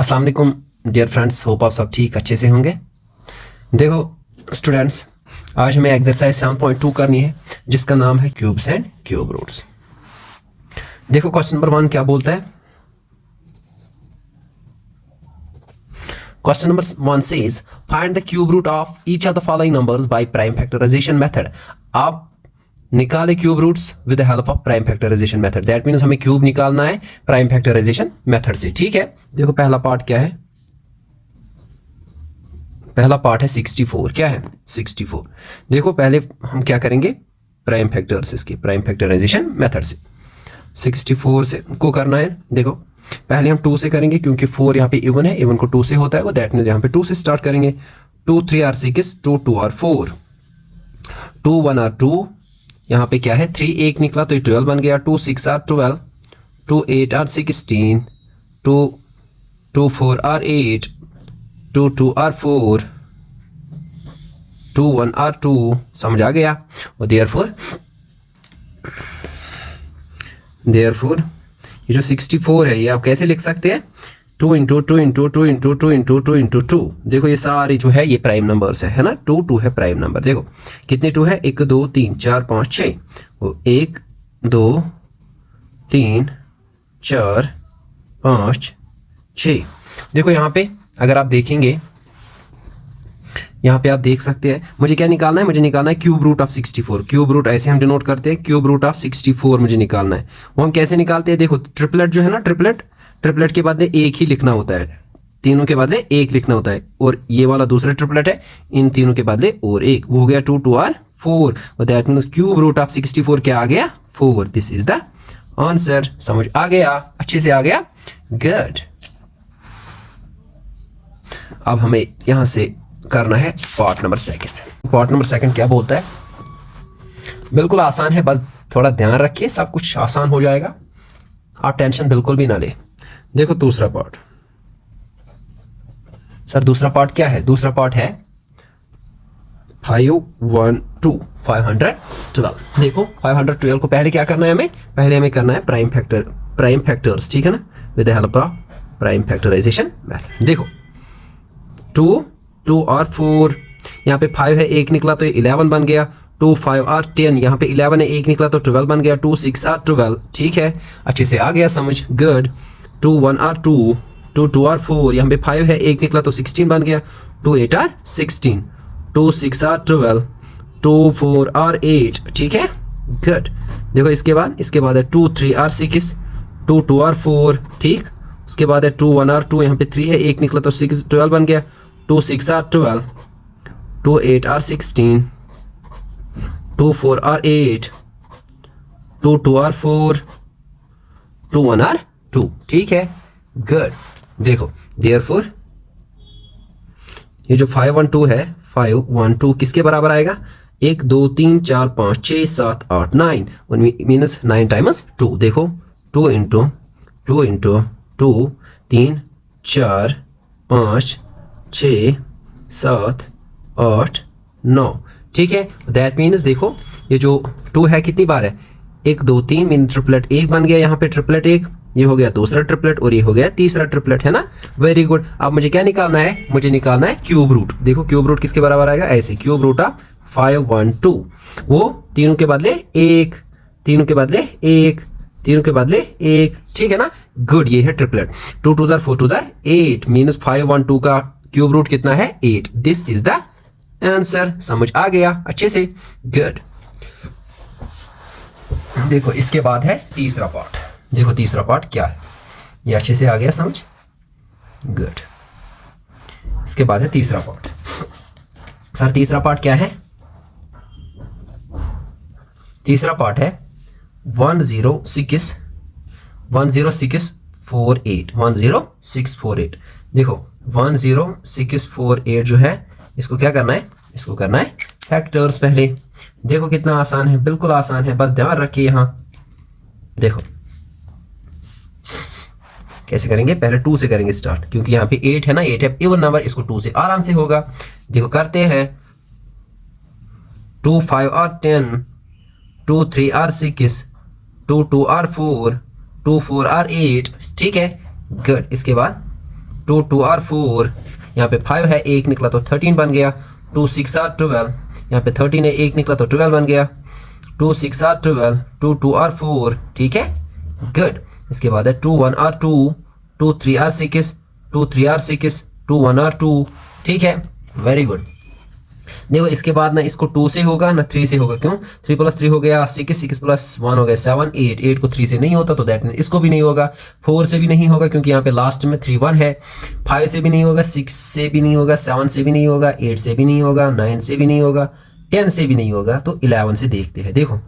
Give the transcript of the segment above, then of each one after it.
अस्सलाम वालेकुम dear friends, hope आप सब ठीक अच्छे से होंगे। देखो स्टूडेंट्स, आज हमें एक्सरसाइज 7.2 करनी है जिसका नाम है क्यूब्स एंड क्यूब रूट्स। देखो क्वेश्चन नंबर 1 क्या बोलता है। Question number 1 says find the cube root of each of the following numbers by prime factorisation method. आप निकाले cube roots with the help of prime factorisation method. That means हमें cube निकालना है prime factorisation method से। ठीक है, देखो पहला पार्ट क्या है। पहला पार्ट है 64। क्या है 64। देखो पहले हम क्या करेंगे, प्राइम फैक्टर्स इसके प्राइम फैक्टराइजेशन मेथड से 64 से को करना है। देखो पहले हम 2 से करेंगे क्योंकि 4 यहाँ पे इवन है, इवन को 2 से होता है वो। दैट मीन्स यहाँ पे 2 से स्टार्ट करेंगे। 2 3 आर 6, 2 2 आर 4, 2 1 आर 2, यहाँ पे क्या है 3 एक निकला तो ये 12 बन गया। 2 6 are 12, 2 8 are 16, 2 4 are 8, 2 2 are 4, 2 1 are 2। समझ आ गया। और देयरफॉर ये जो 64 है ये आप कैसे लिख सकते हैं, 2 into 2 into 2 into 2 into 2 into 2। देखो ये सारे जो है ये प्राइम नंबर्स है ना। 2 2 है प्राइम नंबर। देखो कितने 2 है, 1 2 3 4 5 6। वो 1 2 3 4 5 6। देखो यहाँ पे अगर आप देखेंगे, यहाँ पे आप देख सकते हैं मुझे क्या निकालना है, मुझे निकालना है cube root of 64। Cube root ऐसे हम डिनोट करते हैं, क्यूब रूट ऑफ 64 मुझे निकालना है। वो हम कैसे निकालते हैं, देखो ट्रिपलेट जो है ना, ट्रिपलेट के बदले एक ही लिखना होता है, तीनों के बदले एक लिखना होता है। और ये वाला दूसरा ट्रिपलेट है, इन तीनों के बदले और एक, वो हो गया 2 2 आर 4। और that means cube root of 64 क्या आ गया, 4। This is the answer. समझ आ गया, अच्छे से आ गया, गुड। अब हमें यहां से करना है पार्ट नंबर 2। पार्ट नंबर 2 क्या बोलता है, बिल्कुल आसान है, बस थोड़ा ध्यान रखिए सब कुछ आसान हो जाएगा, आप टेंशन बिल्कुल भी ना ले। देखो दूसरा पार्ट, सर दूसरा पार्ट क्या है, दूसरा पार्ट है 512 512। देखो 512 को पहले क्या करना है हमें, पहले हमें करना है प्राइम फैक्टर्स, ठीक है ना, with the help of prime factorisation method. देखो 2 2 और 4, यहाँ पे 5 है एक निकला तो ये 11 बन गया। 2 5 और 10, यहाँ पे 11 है एक निकला तो 12 बन गया। 2 6 और 12, ठीक है, अच्छे से आ गया समझ, गुड। 2 1 और 2, 2 2 और 4, यहाँ पे 5 है एक निकला तो 16 बन गया। 2 8 और 16, 2 6 और 12, 2 4 और 8, ठीक है, गुड। देखो इसके बाद है 2 3 और 6, 2 2 और 4, ठीक। उसके बाद है 2 1 और 2, यहाँ पे 3 है एक निकला तो 6 12 बन गया। 2 6 और 12, 2 8 और 16, 2 4 और 8, 2 2 और 4, 2 1 और 2, ठीक है, गुड। देखो देयरफॉर ये जो 512 है, 512 किसके बराबर आएगा, 1 2 3 4 5 6 7 8 9, मीन्स 9 टाइम्स 2। देखो 2 इंटू 2 इंटू 2, 3 4 5 6 7 8 9, ठीक है। दैट मीन्स देखो ये जो 2 है कितनी बार है, 1 2 3, मीन ट्रिपलेट एक बन गया, यहाँ पे ट्रिपलेट एक, ये हो गया दूसरा ट्रिपलेट और ये हो गया तीसरा ट्रिपलेट, है ना, वेरी गुड। अब मुझे क्या निकालना है, मुझे निकालना है क्यूब रूट। देखो क्यूब रूट किसके बराबर आएगा, ऐसे क्यूब रूट ऑफ 512, वो तीनों के बदले एक, तीनों के बदले एक, तीनों के बदले एक, ठीक है ना, गुड। ये है ट्रिपलेट। 2 2 4 2 8, मीन्स 512 का क्यूब रूट कितना है, 8। This is the answer. समझ आ गया अच्छे से, गुड। देखो इसके बाद है तीसरा पार्ट। देखो तीसरा पार्ट क्या है, ये अच्छे से आ गया समझ, गुड। इसके बाद है तीसरा पार्ट। सर तीसरा पार्ट क्या है, तीसरा पार्ट है 106 10648 10648। देखो 10648 जो है इसको क्या करना है, इसको करना है फैक्टर्स पहले। देखो कितना आसान है, बिल्कुल आसान है, बस ध्यान रखिए। यहां देखो कैसे करेंगे, पहले 2 से करेंगे स्टार्ट, क्योंकि यहाँ पे 8 है ना, 8 है इवन नंबर, इसको 2 से आराम से होगा। देखो करते हैं 2 5 और 10, 2 3 और 6, 2 2 और 4, 2 4 और 8, ठीक है, गुड। इसके बाद 2 2 आर 4, यहाँ पे 5 है, 1 निकला तो 13 बन गया। 2 6 आर 12, यहाँ पे 13 है, 1 निकला तो 12 बन गया। 2 6 आर 12, 2 2 आर 4, ठीक है, गुड। इसके बाद है 2 1 आर 2, 2 3 आर 6, 2 3 आर 6, 2 1 आर 2, ठीक है, वेरी गुड। देखो इसके बाद ना इसको 2 से होगा ना 3 से होगा, क्यों? 3 + 3 हो गया 6, 6 + 1 हो गया 7, 8, 8 को 3 से नहीं होता तो दैट मीन इसको भी नहीं होगा। 4 से भी नहीं होगा क्योंकि यहाँ पे लास्ट में 3 1 है। 5 से भी नहीं होगा, 6 से भी नहीं होगा, 7 से भी नहीं होगा, 8 से भी नहीं होगा, 9 से भी नहीं होगा, 10 से भी नहीं होगा। तो 11 से देखते हैं। देखो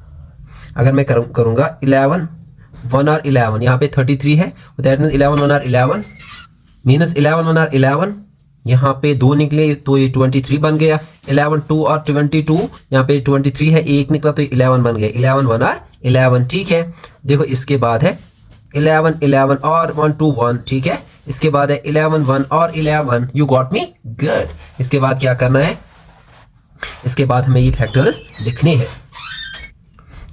अगर मैं करूँगा 11 1 और 11, यहाँ पे 33 है, दैट मीन 11 1 और 11 मीनस 11 1 और 11, यहाँ पे 2 निकले तो ये 23 बन गया। 11 2 और 22, यहाँ पे 23 है, 1 निकला तो 11 बन गया। 11 1 और 11, ठीक है। देखो इसके बाद है 11 11 और 1 2 1, ठीक है। इसके बाद है 11 1 और 11, यू गॉट मी, गुड। इसके बाद क्या करना है? इसके बाद हमें ये फैक्टर्स लिखने हैं।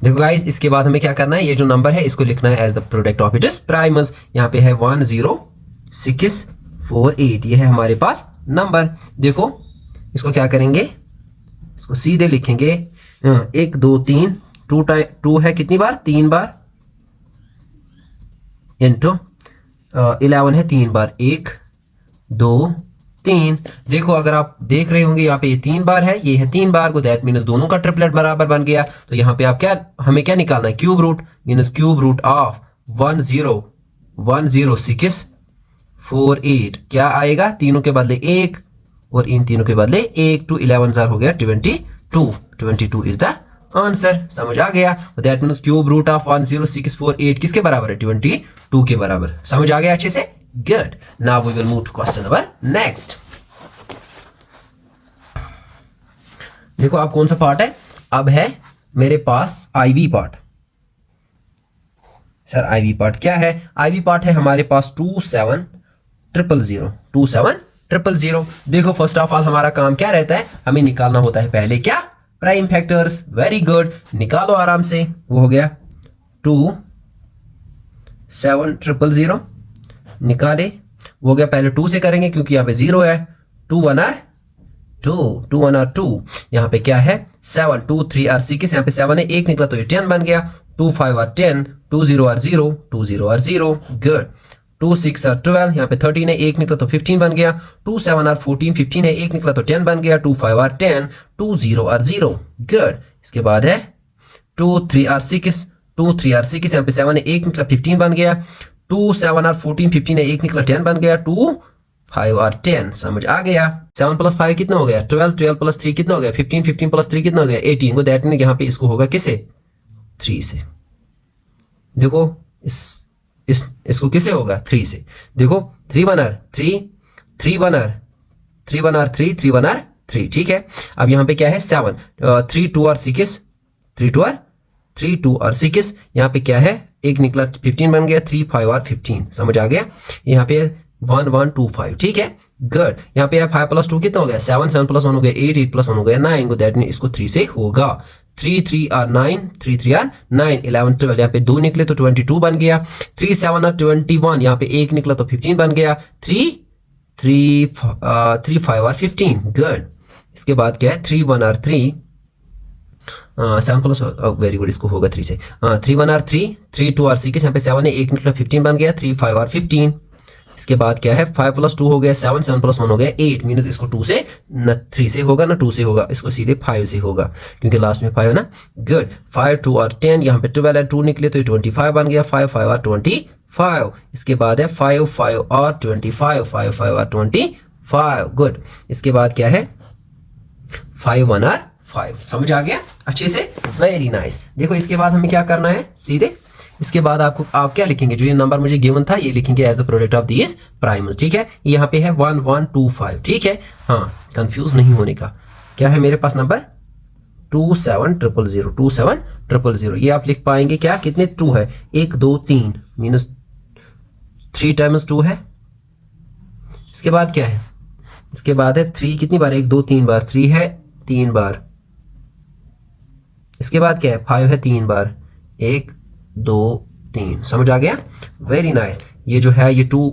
देखो गाइस इसके बाद हमें क्या करना है? ये जो नंबर है इसको लिखना है as the product of its primes. यहाँ पे है 1 0 6 4 8, ये है हमारे पास नंबर। देखो इसको क्या करेंगे? इसको सीधे लिखेंगे 1 2 3, 2 है कितनी बार? 3 बार, इंटू 11 है 3 बार, 1 2 3। देखो अगर आप देख रहे होंगे यहाँ पे ये 3 बार है, ये है 3 बार को, दैट मीन्स दोनों का ट्रिपलेट बराबर बन गया। तो यहाँ पे आप क्या, हमें क्या निकालना है? Cube root, means cube root of 1 0 1 0 6 4 8, क्या आएगा? तीनों के बदले 1 और इन तीनों के बदले 1, 2 11 जार हो गया 22। 22 इज द आंसर। समझ आ गया? That means cube root of 1 0 6 4 8 किसके बराबर है? 22 के बराबर। समझ आ गया अच्छे से? Good. Now we will move to question number next. देखो अब कौन सा पार्ट है? अब है मेरे पास IV part. Sir IV part क्या है? आईवी पार्ट है हमारे पास 2 7 0 0 2 7 0 0। देखो फर्स्ट ऑफ ऑल हमारा काम क्या रहता है? हमें निकालना होता है पहले क्या? Prime factors. वेरी गुड, निकालो आराम से। वो हो गया 2 7 0 0, निकाले। वो हो गया, पहले 2 से करेंगे क्योंकि यहाँ पे 0 है। 2 1 आर 2, 2 1 आर 2, यहाँ पे क्या है? 7 2 3 आर 6, यहाँ पे 7 है, 1 निकला तो ये 10 बन गया। 2 5 are 10, 2 0 are 0, 2 0 are 0, good. 2 6 are 12, यहाँ पे 13 है, 1 निकला तो 15 बन गया। 2 7 आर 14, 15 है, 1 निकला तो 10 बन गया। 2 5 आर 10, 2 0 आर 0, गुड। इसके बाद है 2 3 आर 6, 2 3 आर 6, यहाँ पे 7 है, 1 निकला 15 बन गया। 2 7 आर 14, 15 है, 1 निकला 10 बन गया। 2 5 आर 10। समझ आ गया? 7 + 5 कितना हो गया? 12, 12 + 3 कितना हो गया? 15, 15 + 3 कितना हो गया? 18 को, दैट मीन यहाँ पे इसको होगा किसे? 3 से। देखो इसको किसे होगा? 3 से। देखो 3 1 आर 3, 3 1 आर 3 1 आर 3, 3 1 आर 3, ठीक है। अब यहाँ पे क्या है? 7 3 2 आर 6, 3 2 आर 6, यहाँ पे क्या है? 1 निकला 15 बन गया। 3 5 आर 15। समझ आ गया? यहाँ पे 1 1 2 5, ठीक है, गुड। यहाँ पे 5 + 2 कितना हो गया? 7 7 + 1 हो गया 8, 8 + 1 हो गया 9 को, दैट मीन इसको 3 से होगा। 3 3 आर 9, 3 3 आर 9, 11 12, यहाँ पे 2 निकले तो 22 बन गया। 3 7 आर 21, यहाँ पे 1 निकला तो 15 बन गया। 3 5 आर 15, गुड। इसके बाद क्या है? 3 1 आर 3, 7 + वेरी गुड, इसको होगा 3 से। 3 1 आर 3, 3 2 आर 6, यहाँ पे 7 है, 1 निकला 15 बन गया। 3 5 आर 15। इसके बाद क्या है? 5 + 2 हो गया 7, 7 + 1 हो गया 8, मीनस इसको 2 से, न 3 से होगा ना 2 से होगा, इसको सीधे 5 से होगा क्योंकि लास्ट में 5 है ना, गुड। 5 2 आर 10, यहाँ पे 12 है, 2 निकले तो 25 बन गया। 5 5 आर 25। इसके बाद है 5 5 आर 25, 5 5 आर 25, गुड। इसके बाद क्या है? 5 1 आर 5। समझ आ गया अच्छे से? Very nice. देखो इसके बाद हमें क्या करना है? सीधे इसके बाद आप क्या लिखेंगे? जो ये नंबर मुझे गिवन था ये लिखेंगे as the product of these primes, ठीक है। यहाँ पे है 1 1 2 5, ठीक है। हाँ, कंफ्यूज नहीं होने का। क्या है मेरे पास नंबर? 2 7 0 0, 2 7 0 0। ये आप लिख पाएंगे क्या? कितने 2 है? 1 2 3, मीनस 3 टाइम्स 2 है। इसके बाद क्या है? इसके बाद है 3 कितनी बार? 1 2 3 बार। 3 है 3 बार। इसके बाद क्या है? 5 है 3 बार। 1 2 3। समझ आ गया? Very nice. ये जो है ये 2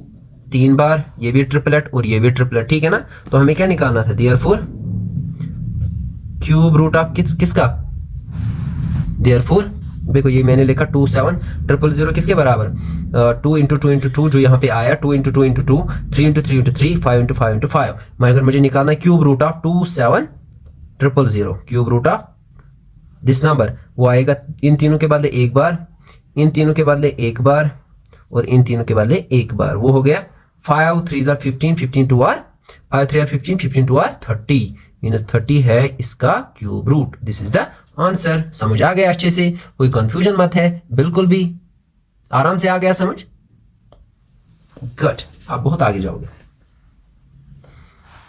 3 बार, ये भी ट्रिपलेट और ये भी ट्रिपलेट, ठीक है ना। तो हमें क्या निकालना था, देयरफॉर क्यूब रूट ऑफ किसका, देयरफॉर देखो ये मैंने लिखा 27000 किसके बराबर, 2 इंटू 2 इंटू 2 जो यहाँ पे आया, 2 into 2 into 2, 3 into 3 into 3, 5 into 5 into 5। अगर मुझे निकालना है cube root of 27000, cube root of this number, वो आएगा इन तीनों के बदले एक बार, इन तीनों के बदले एक बार और इन तीनों के बदले एक बार। वो हो गया 5 3 15, 15 2 आर 5 3 15, 15 2 आर 30, मीनस 30 है इसका cube root. This is the answer. समझ आ गया अच्छे से, कोई कंफ्यूजन मत है, बिल्कुल भी आराम से आ गया समझ। गुड, आप बहुत आगे जाओगे।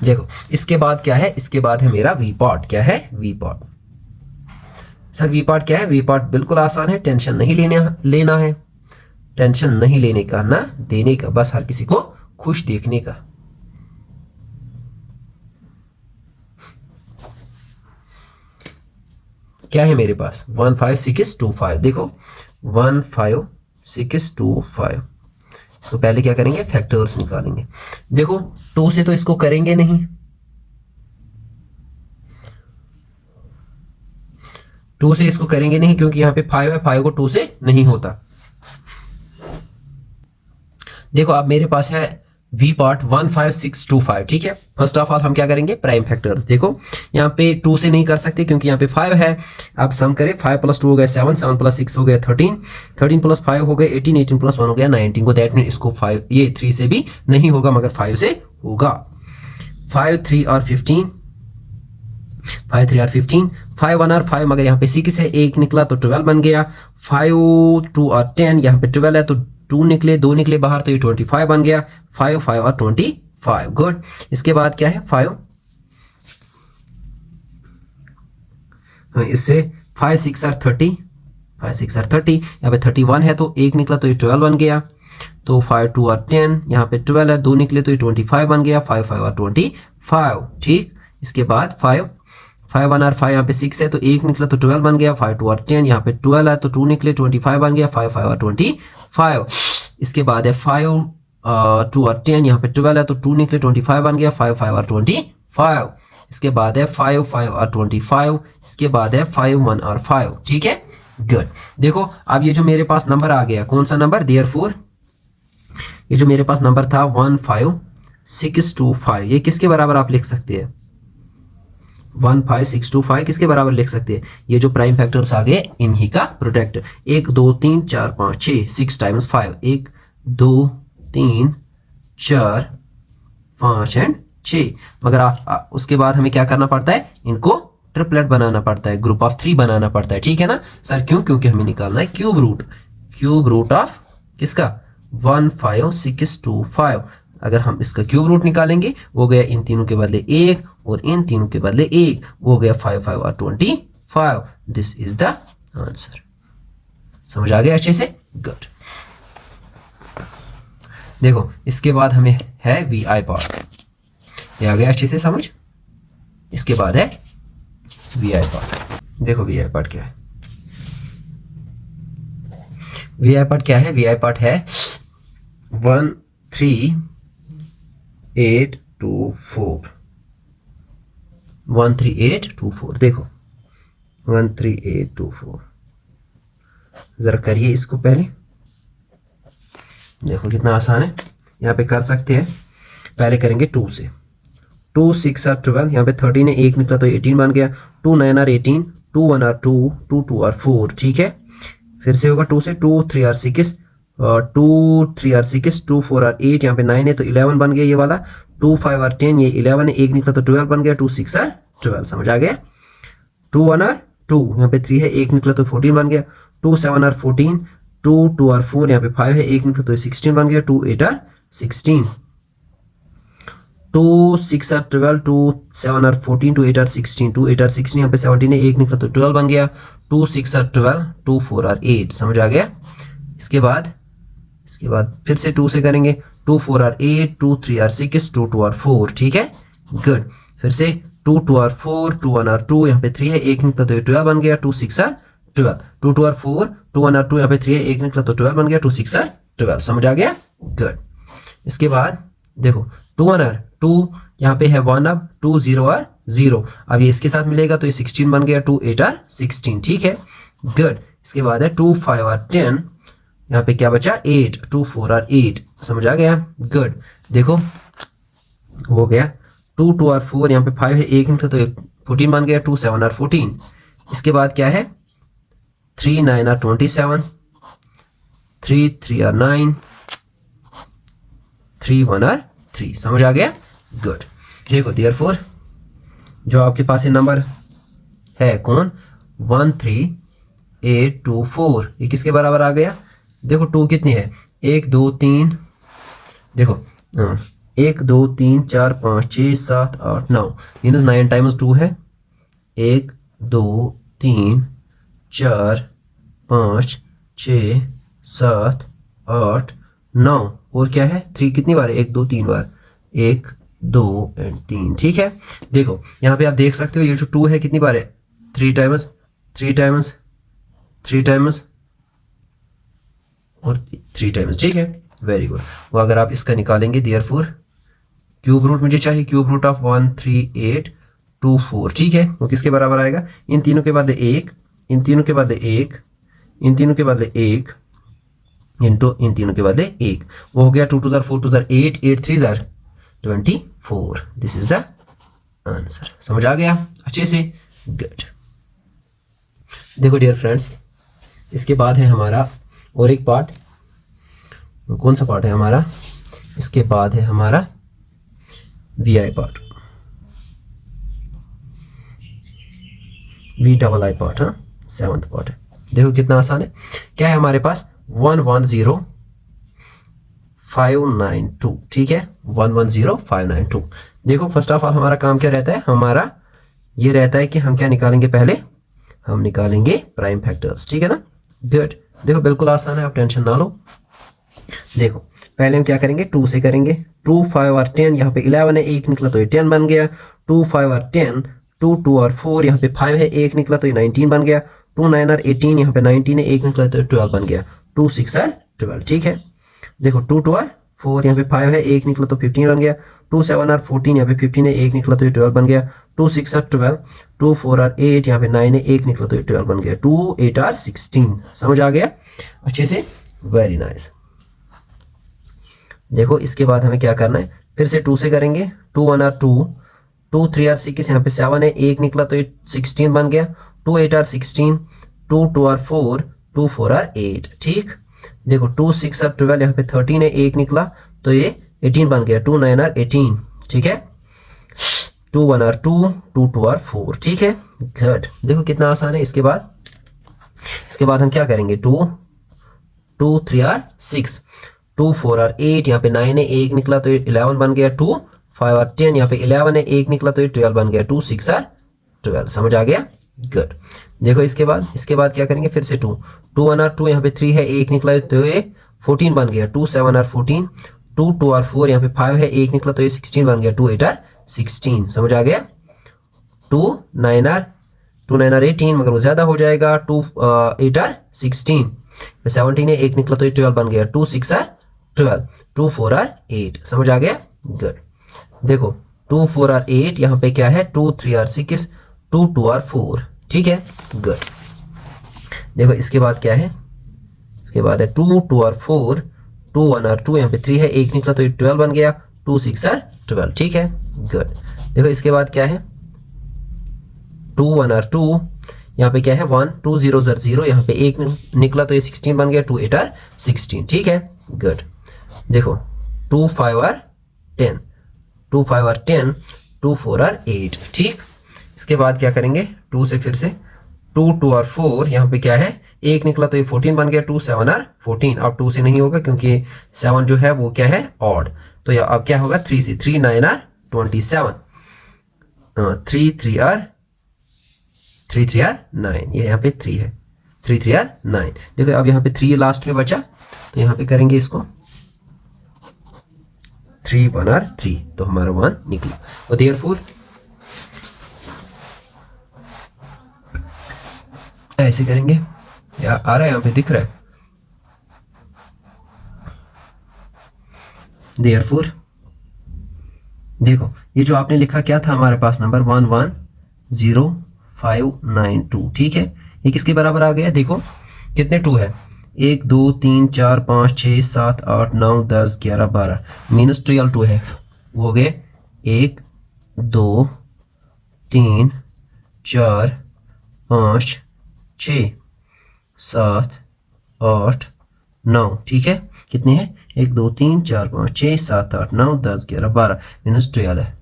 देखो इसके बाद क्या है, इसके बाद है मेरा वी पार्ट। क्या है V part? Sir V part क्या है? वी पार्ट बिल्कुल आसान है, टेंशन नहीं लेना है, टेंशन नहीं लेने का ना देने का, बस हर किसी को खुश देखने का। क्या है मेरे पास 15625, देखो 15625, इसको पहले क्या करेंगे, फैक्टर्स निकालेंगे। देखो 2 से तो इसको करेंगे नहीं, 2 से इसको करेंगे नहीं क्योंकि यहां पे 5 है, 5 को 2 से नहीं होता। देखो अब मेरे पास है वी पार्ट 15625, ठीक है। फर्स्ट ऑफ ऑल हम क्या करेंगे, प्राइम फैक्टर्स। देखो यहाँ पे 2 से नहीं कर सकते क्योंकि यहाँ पे 5 है। अब सम करें, 5 + 2 हो गया 7, 7 + 6 हो गया 13, 13 + 5 हो गया 18, 18 + 1 हो गया 19 को। दैट मीन इसको 5 ये 3 से भी नहीं होगा मगर 5 से होगा। 5 3 और 15, 5 3 और 15, 5 1 और 5 मगर यहाँ पे 6 है, 1 निकला तो 12 बन गया। 5 2 और 10, यहाँ पे 12 है तो 2 निकले, 2 निकले बाहर तो ये 25 बन गया। 5 5 और 25, गुड। इसके बाद क्या है 5, इससे 5 6 और 30, 5 6 और 30, यहाँ पे 31 है तो 1 निकला तो ये 12 बन गया। तो 5 2 और 10, यहाँ पे 12 है, 2 निकले तो ये 25 बन गया। 5 5 और 25, ठीक। इसके बाद 5 1 और 5, यहाँ पे 6 है तो 1 निकला तो 12 बन गया। 5 2 और 10, यहाँ पे 12 है तो 2 निकले 25 बन गया। 5 5 और 25। इसके बाद है 5 2 और 10, यहाँ पे 12 है तो 2 निकले 25 बन गया। 5 5 और 25। इसके बाद है 5 5 और 25। इसके बाद है 5 1 और 5, ठीक है, गुड। देखो अब ये जो मेरे पास नंबर आ गया, कौन सा नंबर, देयरफॉर ये जो मेरे पास नंबर था 15625, ये किसके बराबर आप लिख सकते हैं, 15625 किसके बराबर लिख सकते हैं, ये जो प्राइम फैक्टर्स आ गए इन्हीं का प्रोडक्ट। 1 2 3 4 5 6, 6 times 5, 1 2 3 4 5 and 6। मगर आप उसके बाद हमें क्या करना पड़ता है, इनको ट्रिपलेट बनाना पड़ता है, ग्रुप ऑफ 3 बनाना पड़ता है, ठीक है ना सर। क्यों? क्योंकि हमें निकालना है क्यूब रूट ऑफ किसका, 15625। अगर हम इसका क्यूब रूट निकालेंगे, वो गया इन तीनों के बदले 1 और इन तीनों के बदले 1, वो गया 5 5 और 25। This is the answer. समझ आ गया अच्छे से, गुड। देखो इसके बाद हमें है वी आई पार्ट, ये आ गया अच्छे से समझ। इसके बाद है वी आई पार्ट। देखो वी आई पार्ट क्या है, वी आई पार्ट क्या है, वी आई पार्ट है 13824, 13824। देखो 13824, जरा करिए इसको पहले, देखो कितना आसान है। यहाँ पे कर सकते हैं, पहले करेंगे 2 से। 2 6 और 12, यहाँ पे 13 है, 1 निकला तो 18 बन गया। 2 9 और 18, 2 1 और 2, 2 2 और 4, ठीक है। फिर से होगा 2 से, 2 3 और 6, 2 3 और 6, 2 4 और 8, यहाँ पे 9 है तो 11 बन गया ये वाला। 2 5 और 10, ये 11 है, 1 निकला तो 12 बन गया। 2 6 और 12, समझ आ गया। 2 1 और 2, यहाँ पे 3 है, 1 निकला तो 14 बन गया। 2 7 और 14, 2 2 और 4, यहाँ पे 5 है, 1 निकला तो 16 बन गया। 2 8 और 16, 2 6 और 12, 2 7 और 14, 2 8 और 16, 2 8 और 16, यहाँ पे 17 है, 1 निकला तो 12 बन गया। 2 6 और 12, 2 4 और 8, समझ आ गया। इसके बाद फिर से 2 से करेंगे। 2 4 और 8, 2 3 और 6, 2 2 और 4, ठीक है, गुड। फिर से 2 2 और 4, 2 1 और 2, यहाँ पे 3 है, 1 निकला तो 12 बन गया। 2 6 और 12, 2 2 और 4, 2 1 और 2, यहाँ पे 3 है, 1 निकला तो 12 बन गया। 2 6 और 12, समझ आ गया, गुड। इसके बाद देखो 2 1 और 2 यहाँ पे है 1, अब 2 0 और 0, अब ये इसके साथ मिलेगा तो ये 16 बन गया, 2 8 और 16, ठीक है, गुड। इसके बाद है 2 5 और 10, यहाँ पे क्या बचा 8, 2 4 और 8, समझ आ गया, गुड। देखो हो गया 2 2 और 4, यहाँ पे 5 है, एक निकला तो 14 बन गया, 2 7 और 14। इसके बाद क्या है 3 9 और 27, 3 3 और 9, 3 1 और 3, समझ आ गया, गुड। देखो देयरफॉर जो आपके पास ये नंबर है कौन 1 3 8 2 4, ये किसके बराबर आ गया, देखो 2 कितनी है 1 2 3, देखो 1 2 3 4 5 6 7 8 9, मीनस 9 टाइम्स 2 है 1 2 3 4 5 6 7 8 9, और क्या है 3 कितनी बार 1 2 3 बार, 1 2 एंड 3, ठीक है। देखो यहाँ पे आप देख सकते हो ये जो 2 है कितनी बार है 3 टाइम्स 3 टाइम्स 3 टाइम्स और 3 टाइम्स, ठीक है, वेरी गुड। वो अगर आप इसका निकालेंगे देयरफॉर क्यूब रूट मुझे चाहिए, क्यूब रूट ऑफ 1 3 8 2 4, ठीक है, वो किसके बराबर आएगा, इन तीनों के बदले 1, इन तीनों के बदले 1, इन तीनों के बदले 1 इंटू इन तीनों के बदले 1, वो हो गया 2 2 4 2 8 8 3 24, दिस इज द आंसर। समझ आ गया अच्छे से, गुड। देखो डियर फ्रेंड्स इसके बाद है हमारा और एक पार्ट, कौन सा पार्ट है हमारा, इसके बाद है हमारा VI पार्ट, VII पार्ट, हाँ 7th पार्ट है। देखो कितना आसान है, क्या है हमारे पास 110592, ठीक है 110592। देखो फर्स्ट ऑफ ऑल हमारा काम क्या रहता है, हमारा ये रहता है कि हम क्या निकालेंगे, पहले हम निकालेंगे प्राइम फैक्टर्स, ठीक है ना, गुड। देखो बिल्कुल आसान है, आप टेंशन ना लो। देखो पहले हम क्या करेंगे 2 से करेंगे, 2 5 और 10, यहाँ पे 11 है, एक निकला तो ये 10 बन गया, 2 5 और 10, 2 2 और 4, यहाँ पे 5 है, एक निकला तो ये 19 बन गया, 2 9 और 18, यहाँ पे 19 है, एक निकला तो 12 बन गया, 2 6 और 12, ठीक है। देखो 2 2 और 4, यहाँ पे 5 है, एक निकला तो 15 बन गया, 2 7 और 14, यहाँ पे 15 है, एक निकला तो ये 12 बन गया, 2 6 और 12, 2 4 और 8, यहाँ पे 9 है, एक निकला तो ये 12 बन गया, 2 8 और 16, समझ आ गया अच्छे से, वेरी नाइस। देखो इसके बाद हमें क्या करना है, फिर से 2 से करेंगे, 2 1 और 2, 2 3 और 6, यहाँ पे 7 है, एक निकला तो ये 16 बन गया, 2 8 और 16, 2 2 और 4, 2 4 और 8, ठीक। देखो 2 6 और 12, यहाँ पे 13 है, एक निकला तो ये 18 बन गया, 2 9 और 18, ठीक है, 2 1 और 2, 2 2 और 4, ठीक है, गुड। देखो कितना आसान है। इसके बाद हम क्या करेंगे 2 2 3 और 6, 2 4 और 8, यहाँ पे 9 है, एक निकला तो ये 11 बन गया, 2 5 और 10, यहाँ पे 11 है, एक निकला तो ये 12 बन गया, 2 6 और 12, समझ आ गया, गुड। देखो इसके बाद क्या करेंगे, फिर से 2 2 1 और 2, यहाँ पे 3 है, एक निकला तो ये 14 बन गया, 2 7 और 14, 2 2 और 4, यहाँ पे 5 है, एक निकला तो ये 16 बन गया, 2 8 और 16, समझ आ गया। 2 9 और 18, मगर वो ज्यादा हो जाएगा, 2 8 और 16, 17 है, एक निकला तो ये 12 बन गया, 2 6 और 12, 2 4 और 8, समझ आ गया, गुड। देखो 2 4 और 8, यहाँ पे क्या है 2 3 और 6, 2 2 और 4, ठीक है, गुड। देखो इसके बाद क्या है, इसके बाद है 2 2 और 4, 2 1 और 2, यहाँ पे 3 है, एक निकला तो ये 12 बन गया, 2 6 और 12, ठीक है, गुड। देखो इसके बाद क्या है 2 1 और 2, यहाँ पे क्या है 1 2 0 0, यहाँ पे एक निकला तो ये 16 बन गया, 2 8 और 16, ठीक है, गुड। देखो 2 5 और 10, 2 5 और 10, 2 4 और 8, ठीक। इसके बाद क्या करेंगे 2 से फिर से 2 2 और 4, यहाँ पे क्या है, एक निकला तो ये 14 बन गया, 2 7 और 14, अब 2 से नहीं होगा क्योंकि 7 जो है वो क्या है ऑड, तो ये अब क्या होगा 3 से, 3 9 और 27, 3 3 और 9, ये यहाँ पे 3 है, 3 3 और 9। देखो अब यहाँ पे 3 लास्ट में बचा, तो यहाँ पे करेंगे इसको 3 1 और 3, तो हमारा 1 निकला, और देयरफॉर ऐसे करेंगे, या आ रहा है यहाँ पे दिख रहा है, देयरफॉर देखो ये जो आपने लिखा क्या था हमारे पास नंबर 110592, ठीक है। ये किसके बराबर आ गया? देखो कितने टू है, 1 2 3 4 5 6 7 8 9 10 11 12 मीनस 12 टू है, वो हो गए 1 2 3 4 5 6 7 8 9, ठीक है। कितने हैं? 1 2 3 4 5 6 7 8 9 10 11 12 मीनस 12 है,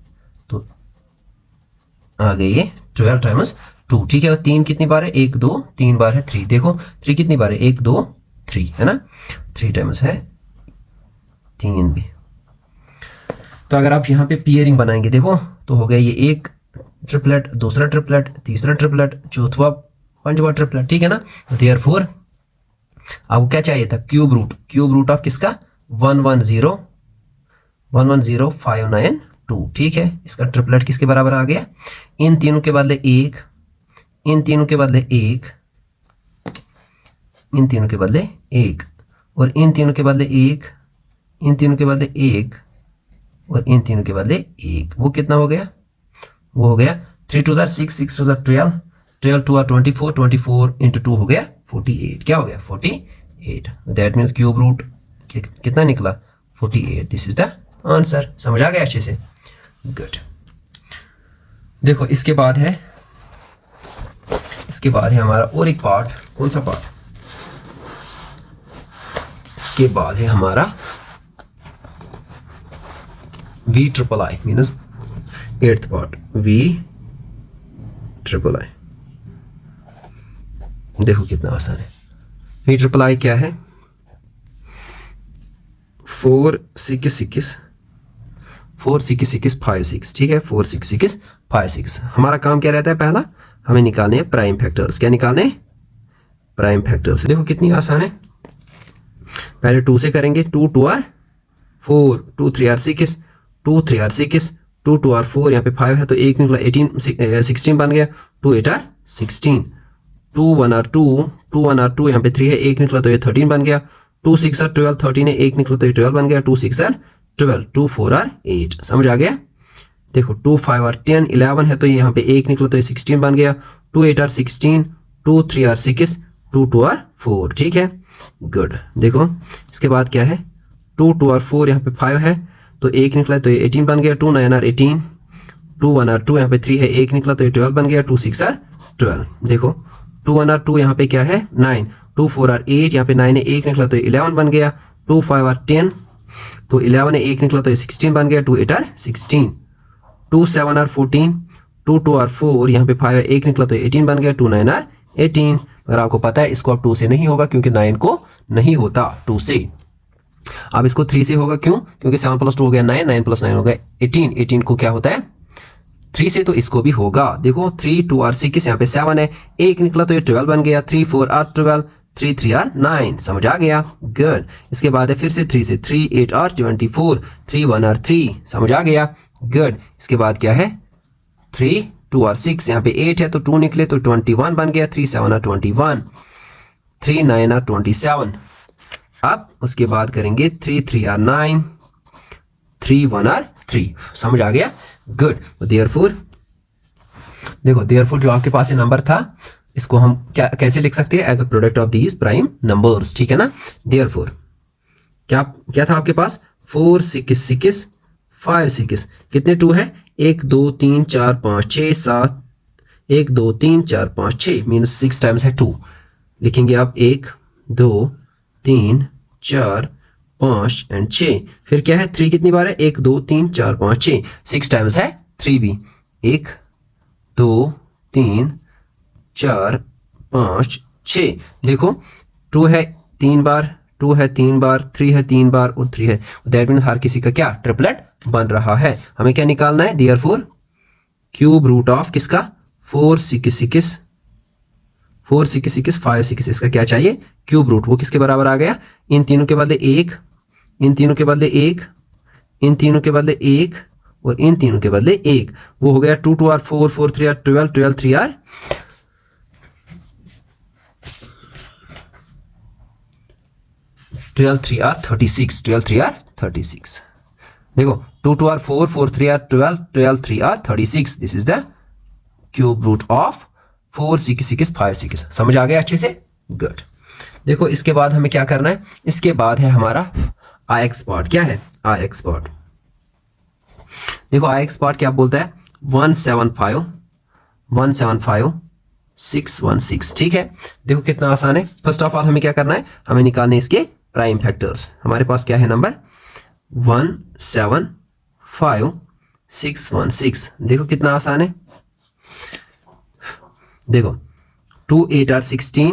तो आ गई ये 12 टाइम्स 2, ठीक है। 3 कितनी बार है? 1 2 3 बार है 3, देखो 3 कितनी बार है? 1 2 3 है ना, 3 टाइम्स है 3 भी। तो अगर आप यहाँ पे पेयरिंग बनाएंगे देखो तो हो गया ये एक ट्रिपलेट, दूसरा ट्रिपलेट, तीसरा ट्रिपलेट, चौथा पंचवा ट्रिपलेट, ठीक है ना। देयरफॉर आपको क्या चाहिए था? क्यूब रूट ऑफ किसका? 110592, ठीक है। इसका ट्रिपलेट किसके बराबर आ गया? इन तीनों के बदले 1, इन तीनों के बदले 1, इन तीनों के बदले 1 और इन तीनों के बदले 1, इन तीनों के बदले 1 और इन तीनों के बदले 1। वो कितना हो गया? वो हो गया 3 2 6 6 2 12 12 2 24 24 इंटू 2 हो गया 48। क्या हो गया? 48। दैट मीन्स क्यूब रूट कितना निकला? 48। This is the answer. समझ आ गया अच्छे से? गुड। देखो इसके बाद है हमारा और एक पार्ट। कौन सा पार्ट? इसके बाद है हमारा V triple I मीनस 8th part, V triple I. देखो कितना आसान है। V ट्रिपल आई क्या है? 4 6 6 4 6 6 5 6, ठीक है। 4 6 6 5 6। हमारा काम क्या रहता है? पहला हमें निकालने हैं प्राइम फैक्टर्स। क्या निकालने? Prime factors. देखो कितनी आसान है। पहले 2 से करेंगे, 2 2 आर 4, 2 3 आर 6, 2 3 आर 6, 2 2 आर 4, यहाँ पे 5 है तो 1 निकला 18 16 बन गया। 2 8 आर 16, 2 1 आर 2, 2 1 आर 2, यहाँ पे 3 है 1 निकला तो ये 13 बन गया। 2 6 आर 12, 13 है 1 निकला तो ये 12 बन गया। 2 6 आर 12, 2 4 आर 8। समझ आ गया? देखो 2 5 आर 10 11 है तो यहाँ पे 1 निकला तो ये 16 बन गया। 2 8 आर 16, 2 3 आर 6, 2 2 आर 4, ठीक है। गुड। देखो इसके बाद क्या है? 2 2 आर 4, यहाँ पे 5 है तो 1 निकला तो ये 18 बन गया। 2 9 आर 18, 2 1 आर 2, यहाँ पे 3 है 1 निकला तो ये 12 बन गया। 2 6 आर 12। देखो 2 1 आर 2, यहाँ पे क्या है? 9, 2 4 आर 8, यहाँ पे 9 है 1 निकला तो 11 बन गया। 2 5 आर 10, तो 11 है 1 निकला तो 16 बन गया। 2 8 आर 16, 2 7 आर 14, 2 2 आर 4, यहाँ पे 5 है 1 निकला तो 18 बन गया। 2 9 आर 18। अगर आपको पता है इसको अब 2 से नहीं होगा क्योंकि 9 को नहीं होता 2 से। अब इसको 3 से होगा, क्यों? क्योंकि 7 + 2 हो गया 9, 9 + 9 हो गया 18, 18 को क्या होता है? 3 से, तो इसको भी होगा। देखो 3 2 आर 6, यहाँ पे 7 है 1 निकला तो ये 12 बन गया। 3 4 आर 12, 3 3 आर 9। समझ आ गया? गुड। इसके बाद है फिर से 3 से 3 8 आर 24, 3 1 आर 3। समझ आ गया? गुड। इसके बाद क्या है? 3 2 आर 6, यहाँ पे 8 है तो 2 निकले तो 21 बन गया। 3 7 आर 21, 3 9 आर 27। अब उसके बाद करेंगे 3 3 आर 9, 3 1 आर 3। समझ आ गया? गुड। देयरफॉर देखो देयरफॉर जो आपके पास ये नंबर था इसको हम क्या कैसे लिख सकते हैं? As the product of these prime numbers, ठीक है ना। देयरफॉर क्या था आपके पास? 4 6 6 5 6। कितने 2 है? 1 2 3 4 5 6 7, 1 2 3 4 5 6 मीनस 6 टाइम्स है 2। लिखेंगे आप 1 2 3 4 5 एंड 6। फिर क्या है? 3 कितनी बार है? 1 2 3 4 5 6, 6 टाइम्स है 3 भी। 1 2 3 4 5 6। देखो 2 है 3 बार, 2 है 3 बार, 3 है 3 बार और 3 है। दैट मीन्स हर किसी का क्या? ट्रिपलेट बन रहा है। हमें क्या निकालना है? देयरफॉर क्यूब रूट ऑफ किसका? 4 6 6 4 6 6 5 6। इसका क्या चाहिए? Cube root. वो किसके बराबर आ गया? इन तीनों के बदले 1, इन तीनों के बदले 1, इन तीनों के बदले 1 और इन तीनों के बदले 1। वो हो गया 2 2 are 4, 4 3 are 12, 12 3 are 12 3 are 36, 12 3 are 36। देखो 2 2 are 4, 4 3 are 12, 12 3 are 36. This is the cube root of 4 6 6 5 6. समझ आ गया अच्छे से? गुड. देखो इसके बाद हमें क्या करना है, इसके बाद है हमारा आई एक्स पार्ट. क्या है आई एक्स पार्ट? देखो आई एक्स पार्ट क्या बोलता है, 175 616. ठीक है, देखो कितना आसान है. फर्स्ट ऑफ ऑल हमें क्या करना है, हमें निकालने इसके प्राइम फैक्टर्स. हमारे पास क्या है नंबर 175 616. देखो कितना आसान है. देखो 2 8 आर 16,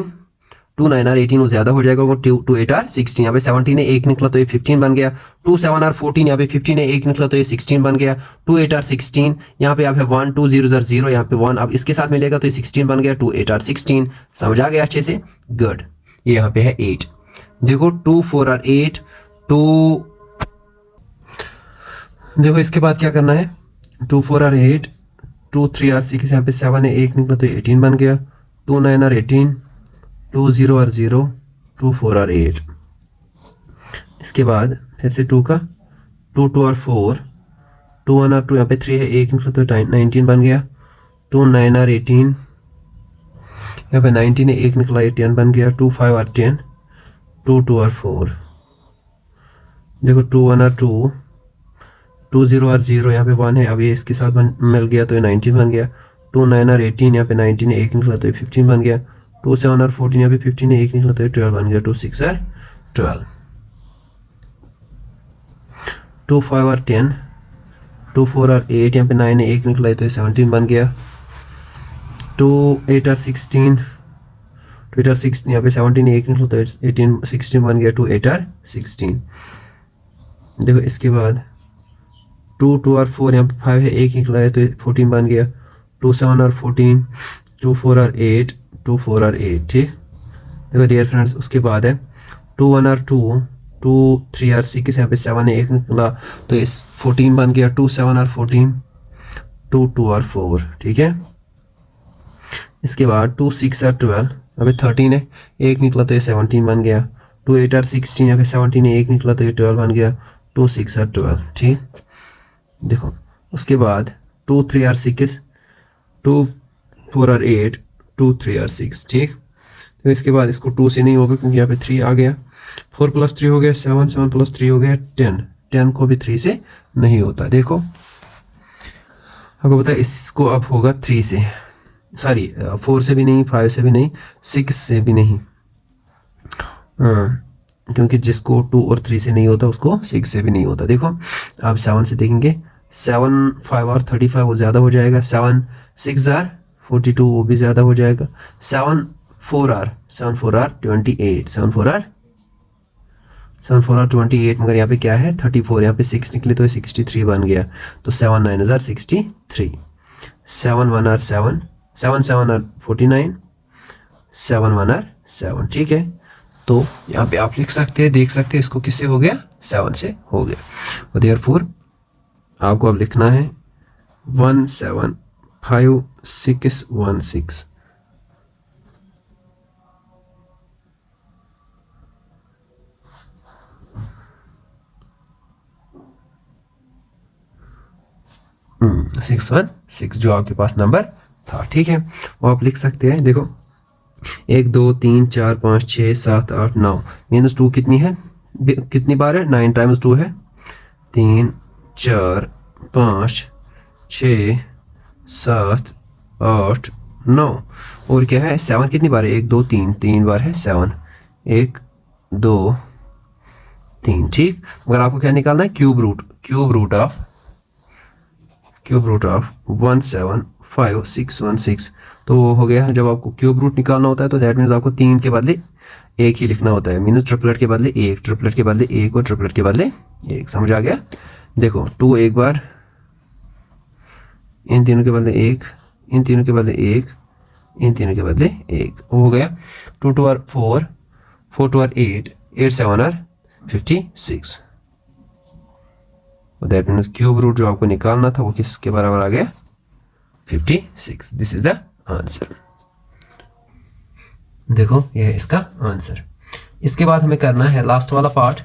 2 9 आर 18 वो ज्यादा हो जाएगा, 2 8 आर 16. यहाँ पे 17 है, 1 निकला तो ये 15 बन गया. 2 7 आर 14, यहाँ पे 15 है, 1 निकला तो ये 16 बन गया. 2 8 आर 16, यहाँ पे आप है 1 2 0 0, यहाँ पे 1 अब इसके साथ मिलेगा तो ये 16 बन गया. 2 8 आर 16. समझ आ गया अच्छे से? गुड. ये यहाँ पे है 8. देखो 2 4 आर 8, 2 देखो इसके बाद क्या करना है, 2 4 आर 8, 2 3 आर 6, यहाँ पे 7 है, 1 निकला तो 18 बन गया. 2 9 आर 18, 2 0 आर 0, 2 4 आर 8. इसके बाद फिर से 2 का 2 2 आर 4, 2 1 आर 2, यहाँ पे 3 है, 1 निकला तो 19 बन गया. 2 9 आर 18, यहाँ पे 19 है, 1 निकला 10 बन गया. 2 5 आर 10, 2 2 आर 4. देखो 2 1 आर 2, 2 0 आर 0, यहाँ पे 1 है, अब ये इसके साथ मिल गया तो ये 19 बन गया. 2 9 आर 18, यहाँ पे 19 है, 1 निकला तो ये 15 बन गया. 2 7 आर 14, यहाँ पे 15 है, 1 निकला तो ये 12 बन गया. 2 6 आर 12. 2 5 आर 10, 2 4 आर 8, यहाँ पे 9 है, 1 निकला तो ये 17 बन गया. 2 8 आर 16, 2 8 आर 16, यहाँ पे 17 है, 1 निकला तो 18 16 बन गया. 2 8 आर 16. देखो इसके बाद 2 2 आर 4, यहाँ पे 5 है, 1 निकला है तो 14 बन गया. 2 7 आर 14, 2 4 आर 8, 2 4 आर 8. ठीक, देखो डियर फ्रेंड्स उसके बाद है 2 1 आर 2, 2 3 आर 6, यहाँ पे 7 है, 1 निकला तो इस 14 बन गया. 2 7 आर 14, 2 2 आर 4. ठीक है, इसके बाद 2 6 आर 12, यहाँ पे 13 है, 1 निकला तो ये 17 बन गया. 2 8 आर 16, यहाँ पे 17 है, 1 निकला तो ये 12 बन गया. 2 6 आर 12. ठीक, देखो उसके बाद 2 3 आर 6, 2 4 आर 8, 2 3 आर 6. ठीक, तो इसके बाद इसको 2 से नहीं होगा क्योंकि यहाँ पे 3 आ गया. 4 + 3 हो गया 7, 7 + 3 हो गया 10. 10 को भी 3 से नहीं होता. देखो आपको पता है इसको अब होगा 3 से, सॉरी 4 से भी नहीं, 5 से भी नहीं, 6 से भी नहीं. क्योंकि जिसको 2 और 3 से नहीं होता उसको 6 से भी नहीं होता. देखो आप 7 से देखेंगे, 7 5 और 35 वो ज़्यादा हो जाएगा. 7 6 आर 42 वो भी ज़्यादा हो जाएगा. 7 4 आर 28, 7 4 आर 28. मगर यहाँ पे क्या है 34, यहाँ पे 6 निकले तो 63 बन गया. तो 7 9 आर 63. 7 1 are 7, 7 7 are 49, 7 1 are 7. ठीक है, तो यहाँ पे आप लिख सकते हैं, देख सकते हैं इसको किससे हो गया, 7 से हो गया. और देयरफॉर आपको अब लिखना है 175 616. Hmm, 616 जो आपके पास नंबर था. ठीक है, वो आप लिख सकते हैं. देखो 1 2 3 4 5 6 7 8 9 -2 कितनी है, कितनी बार है, 9 टाइम्स 2 है. 3 4 5 6 7 8 9. और क्या है 7 कितनी बार है, 1 2 3 3 बार है 7. 1 2 3. ठीक, मगर आपको क्या निकालना है, क्यूब रूट ऑफ 175 616. तो वो हो गया. जब आपको क्यूब रूट निकालना होता है तो दैट मीन्स आपको 3 के बदले 1 ही लिखना होता है. मीन्स ट्रिपलेट के बदले 1, ट्रिपलेट के बदले 1 और ट्रिपलेट के बदले 1. समझ आ गया? देखो 2 एक बार, इन तीनों के बदले 1, इन तीनों के बदले 1, इन तीनों के बदले 1. हो गया 2 2 are 4, 4 2 are 8, 8 7 are 56. That means cube root जो आपको निकालना था वो किसके बराबर आ गया, 56. This is the answer. देखो ये है इसका आंसर. इसके बाद हमें करना है लास्ट वाला पार्ट,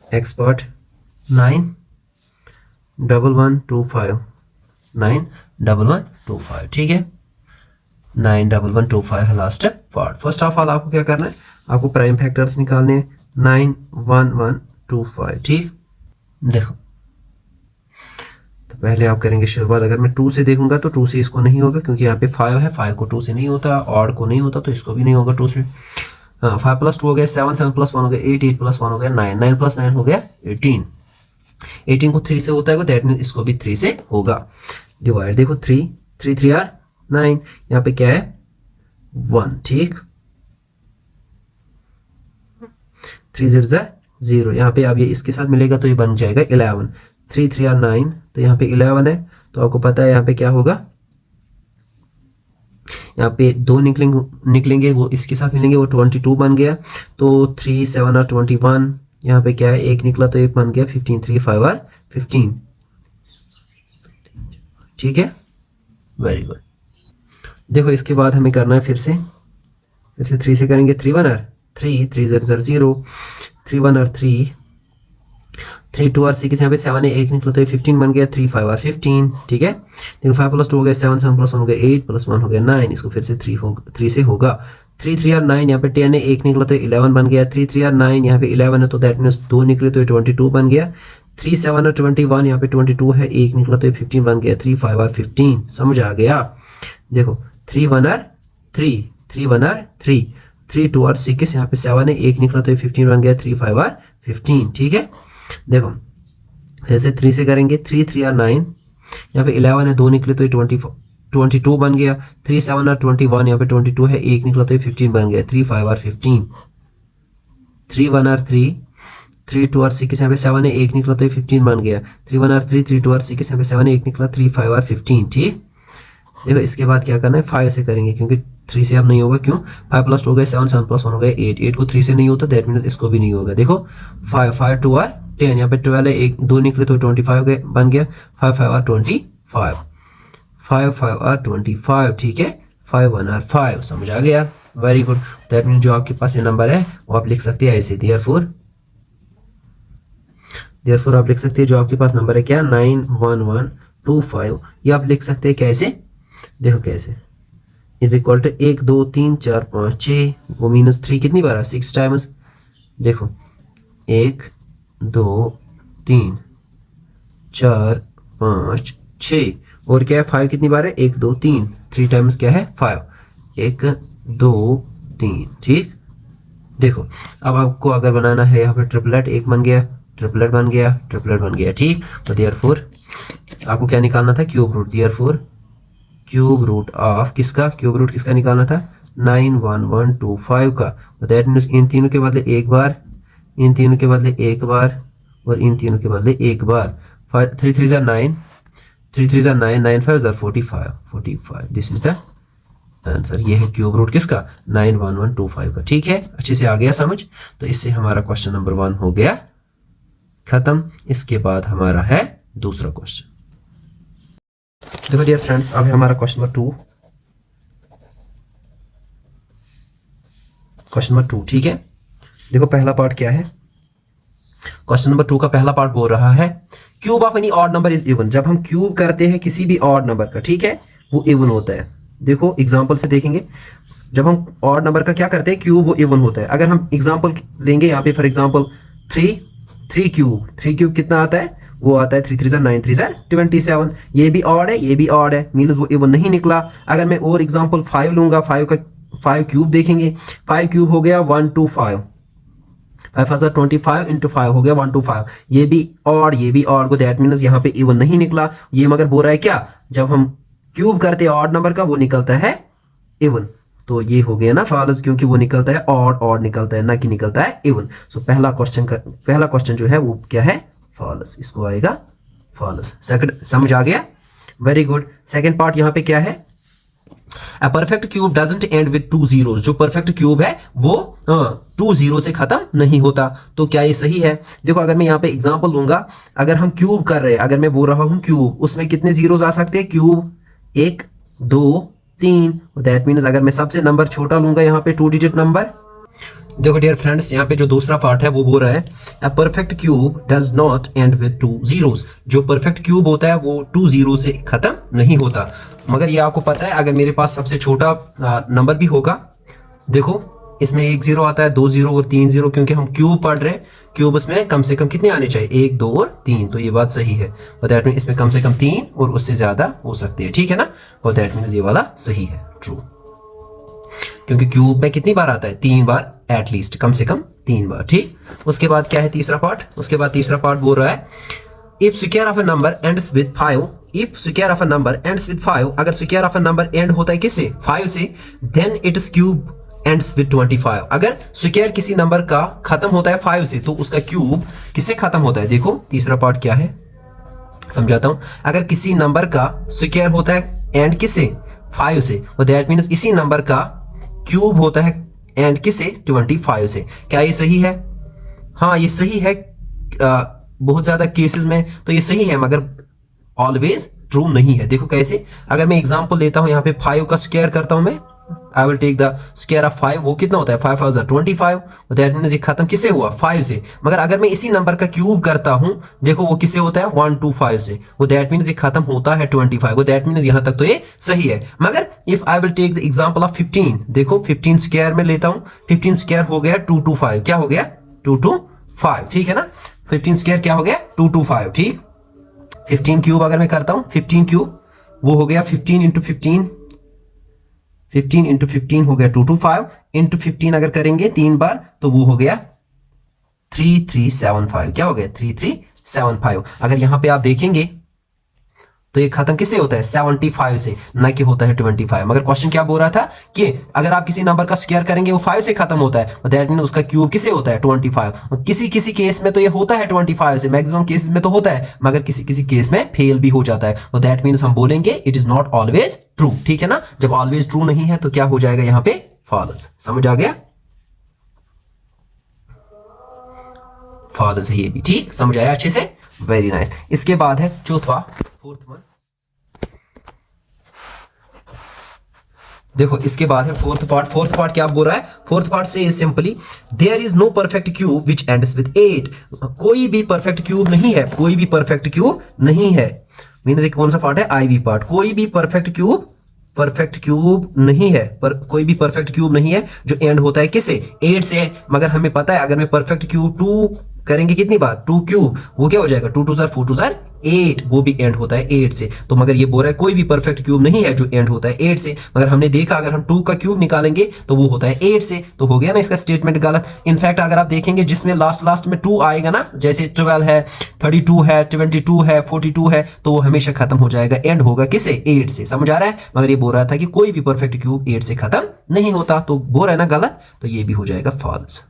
एक्स पार्ट. 91125 91125 ठीक है, 91125 है last part. First of all आपको क्या करना है, आपको प्राइम फैक्टर्स निकालने हैं 91125 ठीक। देखो तो पहले आप करेंगे शुरुआत, अगर मैं 2 से देखूंगा तो 2 से इसको नहीं होगा क्योंकि यहाँ पे 5 है, 5 को 2 से नहीं होता, ऑड को नहीं होता तो इसको भी नहीं होगा 2 से। 5 + 2 हो गया 7, 7 + 1 हो गया 8, 8 + 1 हो गया 9, 9 + 9 हो गया 18, 18 को 3 से होता है तो दैट मीन इसको भी 3 से होगा। डिवाइड देखो 3 3 3 आर 9, यहाँ पे क्या है 1 ठीक, 3 0 0, यहाँ पे अब ये इसके साथ मिलेगा तो ये बन जाएगा 11, 3 3 आर 9 तो यहाँ पे 11 है, तो आपको पता है यहाँ पे क्या होगा, यहाँ पे 2 निकलेंगे वो इसके साथ मिलेंगे, वो 22 बन गया, तो 3 7 आर 21, यहाँ पे क्या है 1 निकला तो 1 बन गया 15, 3 5 आर 15 ठीक है, वेरी गुड। देखो इसके बाद हमें करना है फिर से 3 से करेंगे, 3 1 आर 3, 3 0 0, 3 1 आर 3, 3 2 आर 6, यहाँ पे 7 है 1 निकला तो 15 बन गया, 3 5 आर 15 ठीक है। देखो 5 + 2 हो गया 7, 7 + 1 हो गया 8, + 1 हो गया 9, इसको फिर से 3 से होगा, 3 3 आर 9, यहाँ पे 10 है 1 निकला तो 11 बन गया, 3 3 आर 9, यहाँ पे 11 है तो दैट मीन्स 2 निकले तो 22 बन गया, 3 7 आर 21, यहाँ पे 22 है 1 निकला तो 15 बन गया, 3 5 आर 15, समझ आ गया। देखो 3 1 आर 3, 3 1 आर 3, 3 2 आर 6, यहाँ पे 7 है 1 निकला तो 15 बन गया, 3 5 आर 15 ठीक है। देखो फिर से 3 से करेंगे, 3 3 आर 9, यहाँ पे 11 है 2 निकले तो 22 बन गया, 3 7 आर 21, यहाँ पे 22 है 1 निकला तो 15 बन गया, 3 5 आर 15, 3 1 आर 3, 3 2 आर 6, यहाँ पे 7 है 1 निकला तो 15 बन गया, 3 1 आर 3, 3 2 आर 6, यहाँ पे 7 है 1 निकला, 3 5 आर 15 ठीक। देखो इसके बाद क्या करना है 5 से करेंगे क्योंकि 3 से अब नहीं होगा, क्यों 5 + 2 हो गया 7, 7 + 1 हो गया 8, 8 को 3 से नहीं होता दैट मीन्स इसको भी नहीं होगा। देखो 5 5 2 आर 10, यहाँ पे 12 है 1 2 निकले तो 25 बन गया, 5 5 आर 25, 5 5 आर 25 ठीक है, 5 1 आर 5, समझ आ गया, वेरी गुड। दैट मीन्स जो आपके पास ये नंबर है वो आप लिख सकते हैं ऐसे, देयरफॉर आप लिख सकते हैं जो आपके पास नंबर है क्या 91125, ये आप लिख सकते हैं कैसे, देखो कैसे, इज इक्वल टू 1 2 3 4 5 6, वो -3 कितनी बार है 6 टाइम्स, देखो 1 2 3 4 5 6, और क्या है 5 कितनी बार है 1 2 3, 3 टाइम्स क्या है 5, 1 2 3 ठीक। देखो अब आपको अगर बनाना है यहाँ पे ट्रिपलेट, 1 बन गया, ट्रिपलेट बन गया, ट्रिपलेट बन गया ठीक। तो देयरफॉर आपको क्या निकालना था cube root, therefore cube root of किसका, क्यूब रूट किसका निकालना था 91125 का, तो दैट मीन्स इन तीनों के बदले एक बार, इन तीनों के बदले एक बार, और इन तीनों के बदले एक बार, 3 3 ज़ा 9, 3 3 ज़ा 9, 9 5 ज़ा 45, दिस इज द आंसर। ये है क्यूब रूट किसका 91125 का, ठीक है, अच्छे से आ गया समझ। तो इससे हमारा क्वेश्चन नंबर 1 हो गया खत्म। इसके बाद हमारा है दूसरा क्वेश्चन। देखो डियर फ्रेंड्स, अब है हमारा क्वेश्चन नंबर 2, क्वेश्चन नंबर 2 ठीक है। देखो पहला पार्ट क्या है, क्वेश्चन नंबर 2 का पहला पार्ट बोल रहा है cube of any odd number is even. जब हम क्यूब करते हैं किसी भी ऑड नंबर का, ठीक है, वो इवन होता है। देखो एग्जांपल से देखेंगे, जब हम ऑड नंबर का क्या करते हैं क्यूब, वो इवन होता है। अगर हम एग्जांपल लेंगे यहाँ पे, फॉर एग्जांपल 3 क्यूब कितना आता है, वो आता है 3 3 ज़ा 9, 3 ज़ा 27। ये भी ऑड है, ये भी ऑड है, मींस वो इवन नहीं निकला। अगर मैं और एग्जांपल 5 लूंगा, 5 क्यूब देखेंगे, 5 क्यूब हो गया 125, 5 25 इंटू 5 हो गया 125। ये भी ऑड, ये भी ऑड, को दैट मींस यहाँ पे इवन नहीं निकला। ये मगर बोल रहा है क्या, जब हम क्यूब करते हैं ऑड नंबर का वो निकलता है इवन। तो ये हो गया ना फॉल्स, क्योंकि वो निकलता है ऑड निकलता है, ना कि निकलता है इवन। सो पहला क्वेश्चन जो है वो क्या है फॉल्स, इसको आएगा फॉल्स। सेकंड समझ आ गया, वेरी गुड। सेकंड पार्ट यहाँ पे क्या है, अ perfect cube doesn't and with 2 zeros। जो परफेक्ट क्यूब है वो 2 0 से खत्म नहीं होता। तो क्या ये सही है? देखो अगर मैं यहाँ पे एग्जांपल लूंगा, अगर हम क्यूब कर रहे हैं, अगर मैं बोल रहा हूं क्यूब, उसमें कितने जीरोस आ सकते हैं, क्यूब 1 2 3, दैट मीन्स अगर मैं सबसे नंबर छोटा लूंगा यहाँ पे 2 डिजिट नंबर, देखो डियर फ्रेंड्स, यहाँ पे जो दूसरा पार्ट है वो बोल रहा है अ perfect cube does not and with two zeros. जो परफेक्ट क्यूब होता है वो टू जीरो से खत्म नहीं होता। मगर ये आपको पता है, अगर मेरे पास सबसे छोटा नंबर भी होगा, देखो इसमें एक जीरो आता है, दो जीरो और तीन जीरो, क्योंकि हम क्यूब पढ़ रहे हैं। क्यूब इसमें कम से कम कितने आने चाहिए, एक, दो और तीन। तो ये बात सही है, और दैट मीन इसमें कम से कम तीन और उससे ज्यादा हो सकते हैं, ठीक है ना। और दैट मीन ये वाला सही है, ट्रू। क्योंकि क्यूब में कितनी बार आता है, तीन बार एटलीस्ट, कम से कम तीन बार, ठीक। उसके बाद क्या है तीसरा पार्ट, उसके बाद तीसरा पार्ट बोल रहा है if square of a number ends with 5, if square of a number ends with 5, अगर square of a number end होता है किससे, 5 से, then its cube ends with 25। अगर स्क्वायर किसी नंबर का खत्म होता है 5 से, तो उसका क्यूब किससे खत्म होता है। देखो तीसरा पार्ट क्या है, समझाता हूं। अगर किसी नंबर का स्क्वायर होता है एंड किससे, 5 से, और दैट मीन्स इसी नंबर का क्यूब होता है एंड किससे, 25 से। क्या ये सही है? हाँ ये सही है, बहुत ज्यादा केसेस में तो ये सही है, मगर ऑलवेज ट्रू नहीं है। देखो कैसे, अगर मैं एग्जांपल लेता हूं, यहाँ पे 5 का स्क्वायर करता हूं मैं, I will take the square of 5, वो कितना होता है, 5 5 25, दैट मींस ये खत्म किससे हुआ, 5 से। मगर अगर मैं इसी नंबर का क्यूब करता हूं, देखो वो किससे होता है, 125 से, वो दैट मींस ये खत्म होता है 25, वो दैट मींस यहां तक तो ये सही है। मगर if I will take the example of 15, देखो 15 स्क्वायर में लेता हूं, 15 स्क्वायर हो गया 225, क्या हो गया 225, ठीक है ना। 15 स्क्वायर क्या हो गया 225, ठीक। 15 क्यूब अगर मैं करता हूं, 15 क्यूब वो हो गया 15 इंटू 15, 15 इंटू 15 हो गया 225, इंटू 15 अगर करेंगे तीन बार तो वो हो गया 3375, क्या हो गया 3375। अगर यहां पे आप देखेंगे तो ये खत्म किससे होता है, 75 से, ना कि होता है 25। मगर क्वेश्चन क्या बोल रहा था कि अगर आप किसी नंबर का स्क्वायर करेंगे वो 5 से खत्म होता है, और दैट मीन उसका क्यूब किससे होता है 25। किसी किसी केस में तो ये होता है 25 से, मैक्सिमम केसेस में तो होता है, मगर किसी किसी केस में फेल भी हो जाता है। तो दैट मीन्स हम बोलेंगे it is not always true, ठीक है ना। जब ऑलवेज ट्रू नहीं है तो क्या हो जाएगा यहाँ पे, फॉल्स। समझ आ गया, फॉल्स है ये भी, ठीक। समझ आया अच्छे से, वेरी नाइस। इसके बाद है चौथा, फोर्थ वन, देखो इसके बाद है फोर्थ पार्ट। फोर्थ पार्ट क्या बोल रहा है, फोर्थ पार्ट से simply there is no perfect cube which ends with 8। कोई भी परफेक्ट क्यूब नहीं है, कोई भी परफेक्ट क्यूब नहीं है। मींस कौन सा पार्ट है, आईवी पार्ट। कोई भी परफेक्ट क्यूब नहीं है, पर कोई भी परफेक्ट क्यूब नहीं है जो एंड होता है किससे, 8 से। मगर हमें पता है अगर मैं परफेक्ट क्यूब 2 करेंगे कितनी बार, 2 क्यूब, वो क्या हो जाएगा 2 2 4 2 8, वो भी एंड होता है 8 से। तो मगर ये बोल रहा है कोई भी परफेक्ट क्यूब नहीं है जो एंड होता है 8 से। मगर हमने देखा अगर हम 2 का क्यूब निकालेंगे तो वो होता है 8 से, तो हो गया ना इसका स्टेटमेंट गलत। इनफैक्ट अगर आप देखेंगे जिसमें लास्ट में 2 आएगा ना, जैसे 12 है, 32 है, 22 है, 42 है, तो वो हमेशा खत्म हो जाएगा, एंड होगा किससे, 8 से। समझ आ रहा है। मगर ये बोल रहा था कि कोई भी परफेक्ट क्यूब 8 से खत्म नहीं होता, तो बोल रहा है ना गलत, तो ये भी हो जाएगा फॉल्स।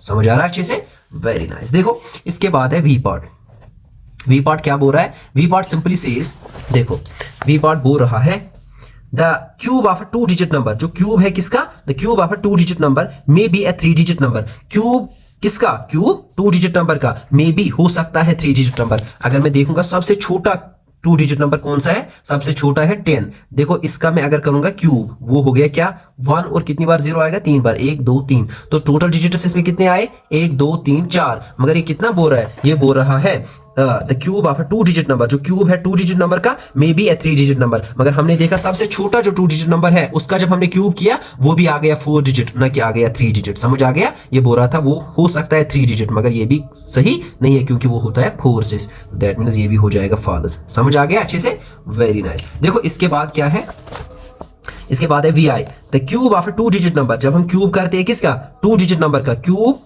समझ आ रहा है अच्छे से, वेरी नाइस। देखो इसके बाद है वी पार्ट। वी पार्ट क्या बोल रहा है, वी पार्ट सिंपली सेज, देखो वी पार्ट बोल रहा है the cube of a 2 digit number, जो क्यूब है किसका, the cube of a 2 digit number may be a 3 digit number. Cube किसका, क्यूब 2 डिजिट नंबर का, मे बी हो सकता है 3 डिजिट नंबर। अगर मैं देखूंगा सबसे छोटा 2 डिजिट नंबर कौन सा है, सबसे छोटा है 10। देखो इसका मैं अगर करूंगा क्यूब, वो हो गया क्या 1, और कितनी बार 0 आएगा, 3 बार, 1 2 3। तो टोटल डिजिट्स इसमें कितने आए, 1 2 3 4। मगर ये कितना बोल रहा है, ये बोल रहा है the cube of a 2 digit number, जो क्यूब है 2 डिजिट नंबर का, may be a 3 digit number. मगर हमने देखा सबसे छोटा जो 2 डिजिट नंबर है उसका जब हमने क्यूब किया वो भी आ गया 4 डिजिट, ना कि आ गया 3 डिजिट। समझ आ गया, ये बोल रहा था वो हो सकता है 3 डिजिट, मगर ये भी सही नहीं है क्योंकि वो होता है 4 से, दैट मींस ये भी हो जाएगा फॉल्स। समझ आ गया अच्छे से, वेरी नाइस। देखो इसके बाद क्या है, इसके बाद है V I, the cube of a 2 digit number. जब हम क्यूब करते हैं किसका, 2 डिजिट नंबर का क्यूब,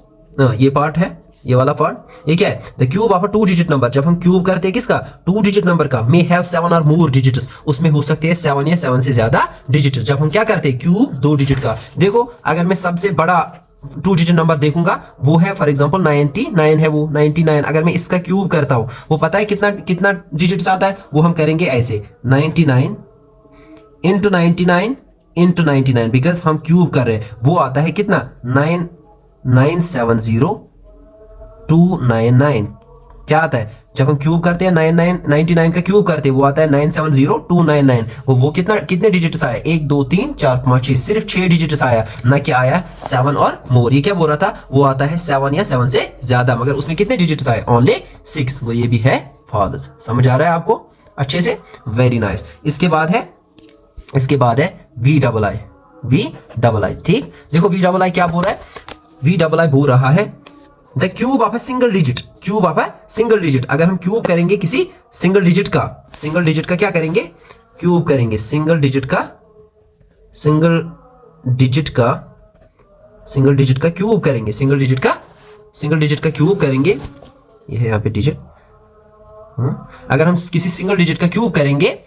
ये पार्ट है, ये वाला पार्ट, ये क्या है, the cube of a 2 digit number. जब हम क्यूब करते हैं किसका, 2 डिजिट नंबर का, मे हैव 7 और मोर डिजिट्स, उसमें हो सकते हैं 7 या 7 से ज्यादा डिजिट। जब हम क्या करते हैं, क्यूब 2 डिजिट का। देखो अगर मैं सबसे बड़ा 2 डिजिट नंबर देखूंगा वो है फॉर एग्जांपल 99 है, वो 99। अगर मैं इसका क्यूब करता हूं वो पता है कितना कितना डिजिट्स आता है, वो हम करेंगे ऐसे 99 इंटू 99 इंटू 99, बिकॉज हम क्यूब कर रहे हैं, वो आता है कितना 9970 299, क्या आता है जब हम क्यूब करते हैं 99 का क्यूब करते हैं वो आता है 970299। वो कितने डिजिट्स आया 1 2 3 4 5 6, सिर्फ 6 डिजिट्स आया, ना कि आया 7 और मोर। ये क्या बोल रहा था, वो आता है 7 या 7 से ज्यादा, मगर उसमें कितने डिजिट्स आए ओनली 6। वो ये भी है फॉल्स। समझ आ रहा है आपको अच्छे से, वेरी नाइस। इसके बाद है वी डबल आई। ठीक, देखो वी डबल आई क्या बोल रहा है, वी डबल आई बोल रहा है the cube of a single digit. अगर हम क्यूब करेंगे किसी सिंगल डिजिट का क्या करेंगे, क्यूब करेंगे सिंगल डिजिट का क्यूब करेंगे, सिंगल डिजिट का क्यूब करेंगे। ये है यहाँ पे डिजिट। अगर हम किसी सिंगल डिजिट का क्यूब करेंगे,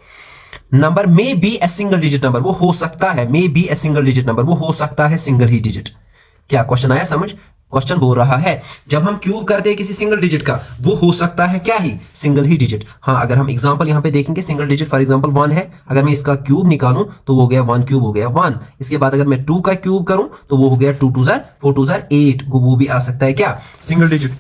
number may be a single digit number, वो हो सकता है may be a single digit number, वो हो सकता है सिंगल ही डिजिट। क्या क्वेश्चन आया समझ, क्वेश्चन बोल रहा है जब हम क्यूब करते हैं किसी सिंगल डिजिट का, वो हो सकता है क्या ही सिंगल ही डिजिट। हाँ, अगर हम एग्जांपल यहां पे देखेंगे, सिंगल डिजिट फॉर एग्जांपल 1 है, अगर मैं इसका क्यूब निकालूं तो वो हो गया 1 क्यूब हो गया 1। इसके बाद अगर मैं 2 का क्यूब करूं तो वो हो गया 2 2 4 2 8, वो भी आ सकता है क्या सिंगल डिजिट।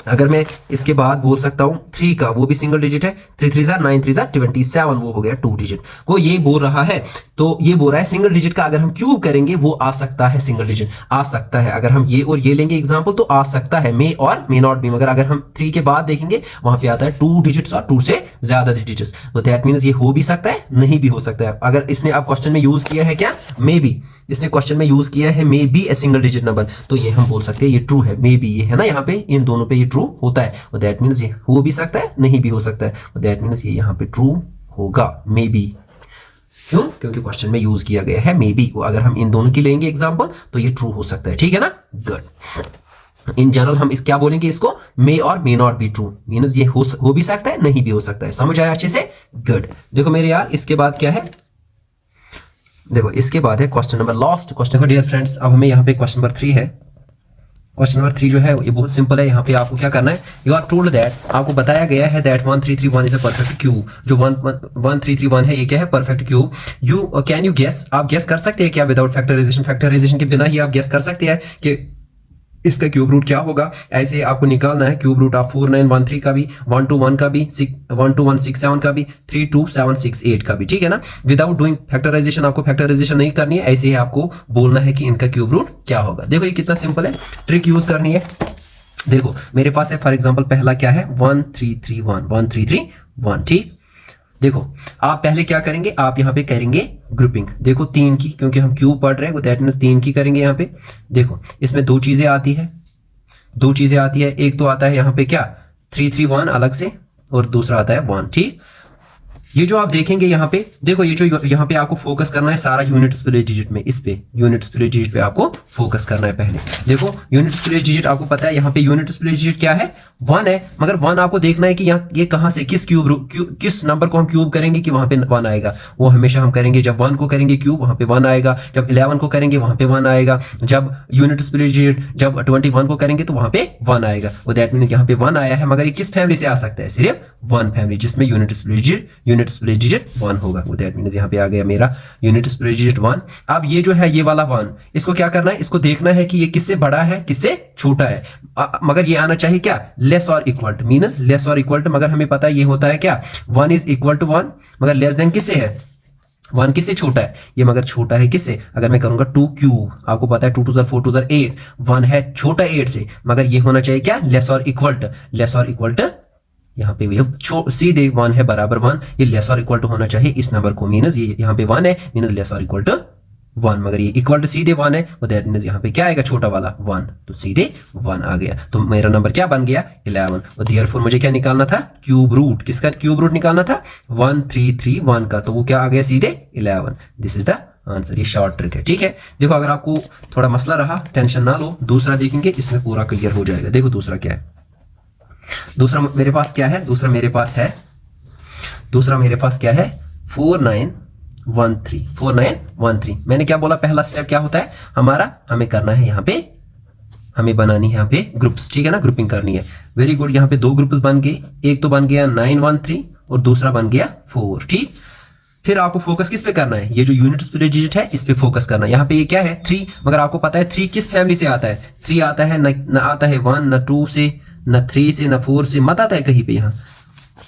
अगर मैं इसके बाद बोल सकता हूं 3 का, वो भी सिंगल डिजिट है, 3 3 9 3 27, वो हो गया 2 डिजिट। वो ये बोल रहा है, तो ये बोल रहा है सिंगल डिजिट का अगर हम क्यूब करेंगे वो आ सकता है सिंगल डिजिट, आ सकता है। अगर हम ये और ये लेंगे एग्जांपल तो आ सकता है, मे और मे नॉट बी। मगर अगर हम 3 के बाद देखेंगे वहां पे आता है 2 डिजिट्स और 2 से ज्यादा डिजिट्स, तो दैट मींस ये हो भी सकता है, नहीं भी हो सकता है। अगर इसने अब क्वेश्चन में यूज किया है क्या, मे बी, इसने क्वेश्चन में यूज किया है may be a single digit number, तो ये हम बोल सकते हैं ये ट्रू है, मे बी ये है ना, यहाँ पे इन दोनों पे ये ट्रू होता है, और दैट मींस ये हो भी सकता है, नहीं भी हो सकता है, और दैट मींस ये यहाँ पे ट्रू होगा मे बी। क्यों, क्योंकि क्वेश्चन में यूज किया गया है मे बी को। अगर हम इन दोनों की लेंगे एग्जांपल तो ये ट्रू हो सकता है, ठीक है ना, गुड। इन जनरल हम इस क्या बोलेंगे इसको, मे और may not be true, means ये हो भी सकता है, नहीं भी हो सकता है। समझ आया अच्छे से, गुड। देखो मेरे यार, इसके बाद क्या है, देखो इसके बाद है क्वेश्चन नंबर लास्ट क्वेश्चन का डियर फ्रेंड्स। अब हमें यहाँ पे क्वेश्चन नंबर 3 है। क्वेश्चन नंबर 3 जो है ये बहुत सिंपल है। यहाँ पे आपको क्या करना है, यू आर टोल्ड दैट, आपको बताया गया है that 1331 is a perfect cube. जो 1331 है ये क्या है, perfect cube. You can you guess, आप गेस कर सकते हैं क्या विदाउट फैक्टराइजेशन के बिना ही आप गेस कर सकते हैं कि इसका क्यूब रूट क्या होगा। ऐसे आपको निकालना है क्यूब रूट ऑफ 4913 का भी, 121 का भी, 12167 का भी, 32768 का भी, ठीक है ना। विदाउट डूइंग फैक्टराइजेशन, आपको फैक्टराइजेशन नहीं करनी है, ऐसे ही आपको बोलना है कि इनका क्यूब रूट क्या होगा। देखो ये कितना सिंपल है, ट्रिक यूज करनी है। देखो मेरे पास है फॉर एग्जांपल पहला क्या है 1331, ठीक। देखो आप पहले क्या करेंगे, आप यहाँ पे करेंगे ग्रुपिंग। देखो 3 की, क्योंकि हम क्यूब पढ़ रहे हैं, दैट मींस 3 की करेंगे यहाँ पे। देखो इसमें दो चीजें आती है, एक तो आता है यहाँ पे क्या 331 अलग से, और दूसरा आता है 1, ठीक। ये जो आप देखेंगे यहाँ पे, देखो ये जो यहाँ पे आपको फोकस करना है सारा यूनिट्स प्लेस डिजिट में, इस पे यूनिट्स प्लेस डिजिट पे आपको फोकस करना है पहले। देखो यूनिट्स प्लेस डिजिट आपको पता है, यहाँ पे यूनिट्स प्लेस डिजिट क्या है 1 है, मगर 1 आपको देखना है कि यहाँ ये कहां से किस नंबर को हम क्यूब करेंगे कि वहां पे 1 आएगा। वो हमेशा हम करेंगे जब 1 को करेंगे क्यूब वहां पे 1 आएगा, जब 11 को करेंगे वहां पे 1 आएगा, जब यूनिट्स प्लेस डिजिट जब 21 को करेंगे तो वहां पे 1 आएगा। वो दैट मीन यहाँ पे 1 आया है, मगर ये किस फैमिली से आ सकता है, सिर्फ 1 फैमिली, जिसमें यूनिट्स प्लेस डिजिट 1 होगा। वो दैट मींस यहाँ पे आ गया मेरा यूनिट्स प्लेस डिजिट 1। अब ये जो है ये वाला 1, इसको क्या करना है, इसको देखना है कि ये किससे बड़ा है किससे छोटा है। मगर ये आना चाहिए क्या, लेस और इक्वल टू, मींस लेस और इक्वल टू। मगर हमें पता है ये होता है क्या 1 इज इक्वल टू 1, मगर लेस देन किससे है, 1 किससे छोटा है, ये मगर छोटा है किससे। अगर मैं करूंगा 2 क्यूब, आपको पता है 2 2 4 2 8, 1 है छोटा 8 से, मगर ये होना चाहिए क्या लेस और इक्वल टू। यहाँ पे सीधे 1 है बराबर 1, ये लेस और इक्वल टू होना चाहिए इस नंबर को, मीनस ये यहाँ पे 1 है, मीनस लेस और इक्वल टू 1, मगर ये इक्वल टू सीधे 1 है, तो दैट मींस यहाँ पे क्या आएगा छोटा वाला 1, तो सीधे 1 आ गया। तो मेरा नंबर क्या बन गया 11, और देयरफॉर मुझे क्या निकालना था, क्यूब रूट। किसका क्यूब रूट निकालना था 1331 का, तो वो क्या आ गया सीधे 11। This is the answer. ये शॉर्ट ट्रिक है, ठीक है। देखो अगर आपको थोड़ा मसला रहा टेंशन ना लो, दूसरा देखेंगे इसमें पूरा क्लियर हो जाएगा। देखो दूसरा क्या है, दूसरा मेरे पास क्या है, दूसरा मेरे पास क्या है 4913। मैंने क्या बोला, पहला स्टेप क्या होता है हमारा, हमें करना है यहाँ पे, हमें बनानी है यहाँ पे ग्रुप्स, ठीक है ना, ग्रुपिंग करनी है। Very good. यहाँ पे 2 ग्रुप्स बन गए, एक तो बन गया 913 और दूसरा बन गया 4, ठीक। फिर आपको फोकस किस पे करना है, ये जो यूनिट्स प्लेस डिजिट है इस पे फोकस करना है। यहाँ पे ये क्या है 3, मगर आपको पता है 3 किस फैमिली से आता है, 3 आता है न आता है 1 न 2 से ना 3 से ना 4 से, मत आता है कहीं पे यहाँ,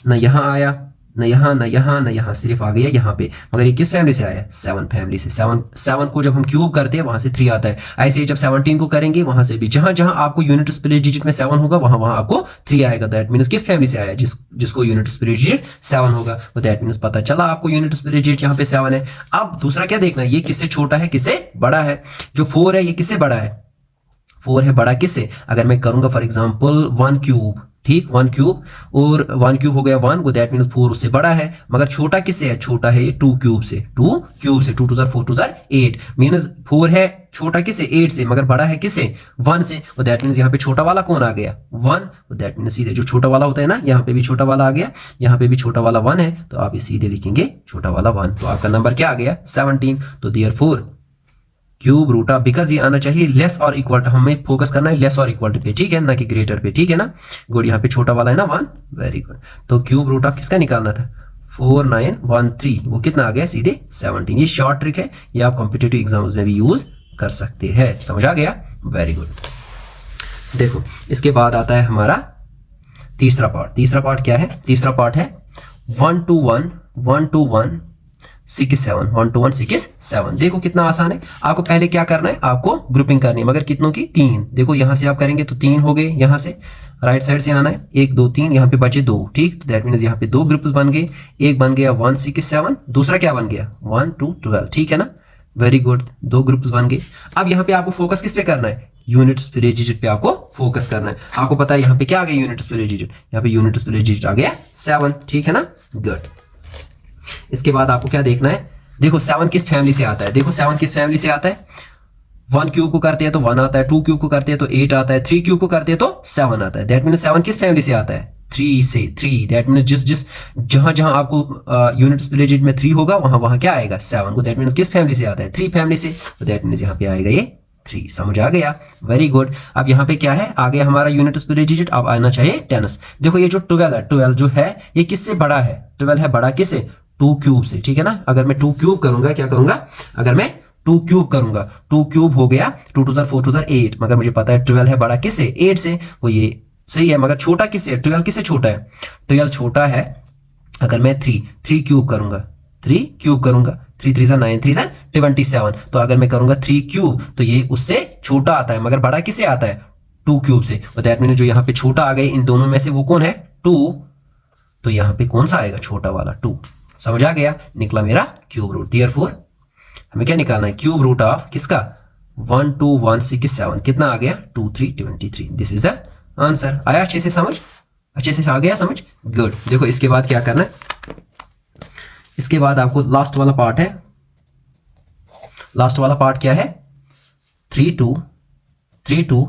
ना यहाँ आया, ना यहाँ ना यहाँ ना यहाँ, सिर्फ आ गया यहाँ पे। मगर ये किस फैमिली से आया है? 7 फैमिली से। 7 को जब हम क्यूब करते हैं वहां से 3 आता है। ऐसे ही जब 17 को करेंगे वहां से भी जहां जहां आपको यूनिट स्पिरिट डिजिट में 7 होगा वहां वहां आपको 3 आएगा। दैट मीन्स किस फैमिली से आया? जिसको यूनिट स्पिरिट डिजिट 7 होगा, तो दैट मीन्स पता चला आपको यूनिट स्पिरिट डिजिट यहाँ पे 7 है। अब दूसरा क्या देखना है, ये किससे छोटा है किससे बड़ा है? जो 4 है ये किससे बड़ा है? 4 है बड़ा किससे? अगर मैं करूंगा फॉर एग्जाम्पल 1 क्यूब, ठीक, 1 क्यूब, और 1 क्यूब हो गया 1 को, दैट मीन्स 4 उससे बड़ा है। मगर छोटा किससे है? छोटा है ये 2 क्यूब से। 2 क्यूब से 2 2 जार 4 2 जार 8 मीन्स 4 है छोटा किससे? 8 से, मगर बड़ा है किससे? 1 से। तो दैट मीन्स यहाँ पे छोटा वाला कौन आ गया? 1। तो दैट मीन्स सीधे जो छोटा वाला होता है ना, यहाँ पे भी छोटा वाला आ गया, यहाँ पे भी छोटा वाला 1 है, तो आप ये सीधे लिखेंगे छोटा वाला 1। तो आपका नंबर क्या आ गया? 17। तो therefore cube root of, because ये आना चाहिए लेस और इक्वल टू, हमें फोकस करना है लेस और इक्वल टू पे, ठीक है, ना कि ग्रेटर पे, ठीक है ना। गुड, यहाँ पे छोटा वाला है ना 1, वेरी गुड। तो क्यूब रूट ऑफ किसका निकालना था? 4913, वो कितना आ गया? सीधे 17। ये शॉर्ट ट्रिक है, ये आप कॉम्पिटिटिव एग्जाम्स में भी यूज कर सकते हैं। समझ आ गया? Very good. देखो इसके बाद आता है हमारा तीसरा पार्ट। तीसरा पार्ट क्या है? तीसरा पार्ट है 1 to 1 1 to 1 6 7 1 to 1 6 7। देखो कितना आसान है। आपको पहले क्या करना है? आपको ग्रुपिंग करनी है, मगर कितनों की? 3। देखो यहां से आप करेंगे तो 3 हो गए, यहां से राइट साइड से आना है 1 2 3, यहाँ पे बचे 2, ठीक। तो दैट मीन्स यहाँ पे 2 ग्रुप्स बन गए। एक बन गया 1 6 7, दूसरा क्या बन गया? 1 2 12, ठीक है ना, वेरी गुड, 2 ग्रुप्स बन गए। अब यहाँ पे आपको फोकस किस पे करना है? यूनिट स्पिरिट डिजिट पे आपको फोकस करना है। आपको पता है यहाँ पे क्या आ गया? Unit spirit digit. यहाँ पे यूनिट स्पिरिट डिजिट आ गया 7, ठीक है ना, गुड। इसके बाद आपको क्या देखना है? देखो 7 किस फैमिली से आता है? देखो 7 किस फैमिली से आता है? 1 क्यूब को करते हैं तो 1 आता है, 2 क्यूब को करते हैं तो 8 आता है, 3 क्यूब को करते हैं तो 7 आता है। दैट मीन्स 7 किस फैमिली से आता है? 3 से। 3, दैट मीन्स जिस जहां जहां आपको यूनिट स्पिरिट डिजिट में 3 होगा वहां वहां क्या आएगा? 7 को। दैट मीन्स किस फैमिली से आता है? 3 फैमिली से। तो दैट मीन्स यहाँ पे आएगा ये 3। समझ आ गया? Very good. अब यहाँ पे क्या है? आ गया हमारा यूनिट स्पिरिट डिजिट। अब आना चाहिए 10। देखो ये जो 12 है, 12 जो है ये किससे बड़ा है? 12 है बड़ा किससे? 2 क्यूब से, ठीक है ना। अगर मैं 2 क्यूब करूंगा, क्या करूंगा? अगर मैं 2 क्यूब करूंगा, 2 क्यूब हो गया 2 2 जार 4 2 जार 8, मगर मुझे पता है 12 है बड़ा किससे? 8 से। वो ये सही है, मगर छोटा किससे? 12 किससे छोटा है? 12 छोटा है अगर मैं 3 क्यूब करूंगा, 3 क्यूब करूंगा, 3 3 जार 9 3 जार 27। तो अगर मैं करूंगा 3 क्यूब तो ये उससे छोटा आता है, मगर बड़ा किससे आता है? 2 क्यूब से। तो दैट मीन्स जो यहाँ पे छोटा आ गया इन दोनों में से वो कौन है? 2। तो यहाँ पे कौन सा आएगा? छोटा वाला 2। समझ आ गया? निकला मेरा क्यूब रूट। देयरफॉर हमें क्या निकालना है? क्यूब रूट ऑफ किसका? 1 2 1 6 7, कितना आ गया? 2 3 23। This is the answer. आया अच्छे से समझ? अच्छे से आ गया समझ? गुड। देखो इसके बाद क्या करना है? इसके बाद आपको लास्ट वाला पार्ट है। लास्ट वाला पार्ट क्या है? 3 2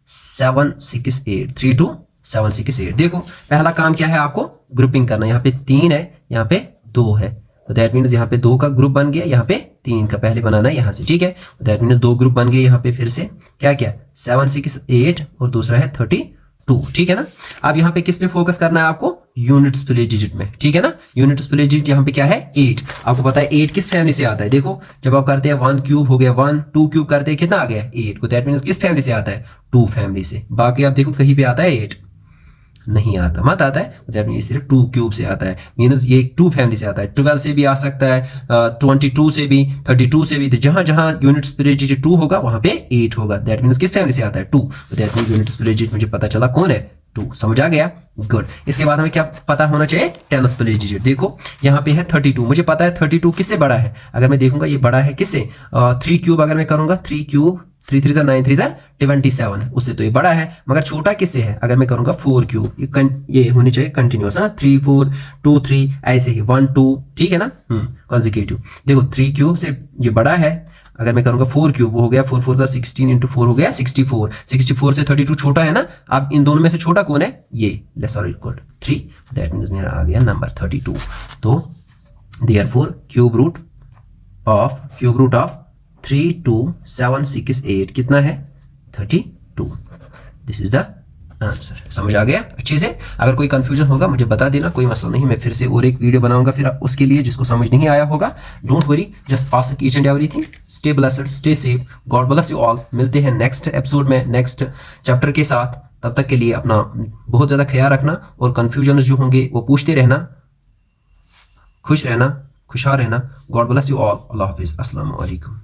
7 6 8 3 2 7 6 8। देखो पहला काम क्या है? आपको ग्रुपिंग करना है। यहाँ पे 3 है, यहाँ पे 2 है, तो दैट मीन्स यहाँ पे 2 का ग्रुप बन गया, यहाँ पे 3 का पहले बनाना है यहाँ से, ठीक है। तो दैट मीन्स 2 ग्रुप बन गए यहाँ पे। फिर से क्या क्या? 7 6 8 और दूसरा है 32, ठीक है ना। अब यहाँ पे किस पे फोकस करना है आपको? यूनिट स्पिरिट डिजिट में, ठीक है ना। यूनिट स्पिरिट डिजिट यहाँ पे क्या है? 8। आपको पता है 8 किस फैमिली से आता है? देखो जब आप करते हैं 1 क्यूब हो गया 1, 2 क्यूब करते हैं कितना आ गया? 8 को। दैट मीन्स किस फैमिली से आता है? 2 फैमिली से। बाकी आप देखो कहीं पे आता है 8 नहीं आता, मत आता है। दैट मीन्स सिर्फ 2 क्यूब से आता है, मीन्स ये 2 फैमिली से आता है। 12 से भी आ सकता है, 22 से भी, 32 से भी। जहां जहां यूनिट स्पिरिट डिजिट 2 होगा वहां पे 8 होगा। दैट मीन्स किस फैमिली से आता है? 2। That means unit spirit digit मुझे पता चला कौन है? 2। समझ आ गया? गुड। इसके बाद हमें क्या पता होना चाहिए? 10 स्पिरिट डिजिट। देखो यहाँ पे है 32, मुझे पता है 32 किससे बड़ा है? अगर मैं देखूंगा ये बड़ा है किससे? 3 क्यूब अगर मैं करूंगा, 3 क्यूब 3 3 जार 9 3 जार 27, उससे तो ये बड़ा है, मगर छोटा किससे है? अगर मैं करूंगा 4 क्यूब, ये होनी चाहिए कंटिन्यूअस, 3 4 2 3 ऐसे ही 1 2, ठीक है ना, कॉन्जिक्यूटिव। देखो 3 क्यूब से ये बड़ा है। अगर मैं करूंगा 4 क्यूब, वो हो गया 4 4 जार 16 इंटू 4 हो गया 64। 64 से 32 छोटा है ना। अब इन दोनों में से छोटा कौन है? ये लेस और इक्वल 3। दैट मीन्स मेरा आ गया नंबर 32। तो देयरफॉर क्यूब रूट ऑफ 3 2 7 6 8 कितना है? 32। This is the answer. समझ आ गया अच्छे से? अगर कोई कंफ्यूजन होगा मुझे बता देना, कोई मसला नहीं। मैं फिर से और एक वीडियो बनाऊंगा फिर उसके लिए, जिसको समझ नहीं आया होगा। Don't worry, just ask each and everything. Stay blessed, stay safe, God bless you all. मिलते हैं नेक्स्ट एपिसोड में नेक्स्ट चैप्टर के साथ। तब तक के लिए अपना बहुत ज़्यादा ख्याल रखना और कन्फ्यूजन जो होंगे वो पूछते रहना। खुश रहना, खुशहाल रहना। God bless you all. Allah हाफिज़। अस्सलाम वालेकुम।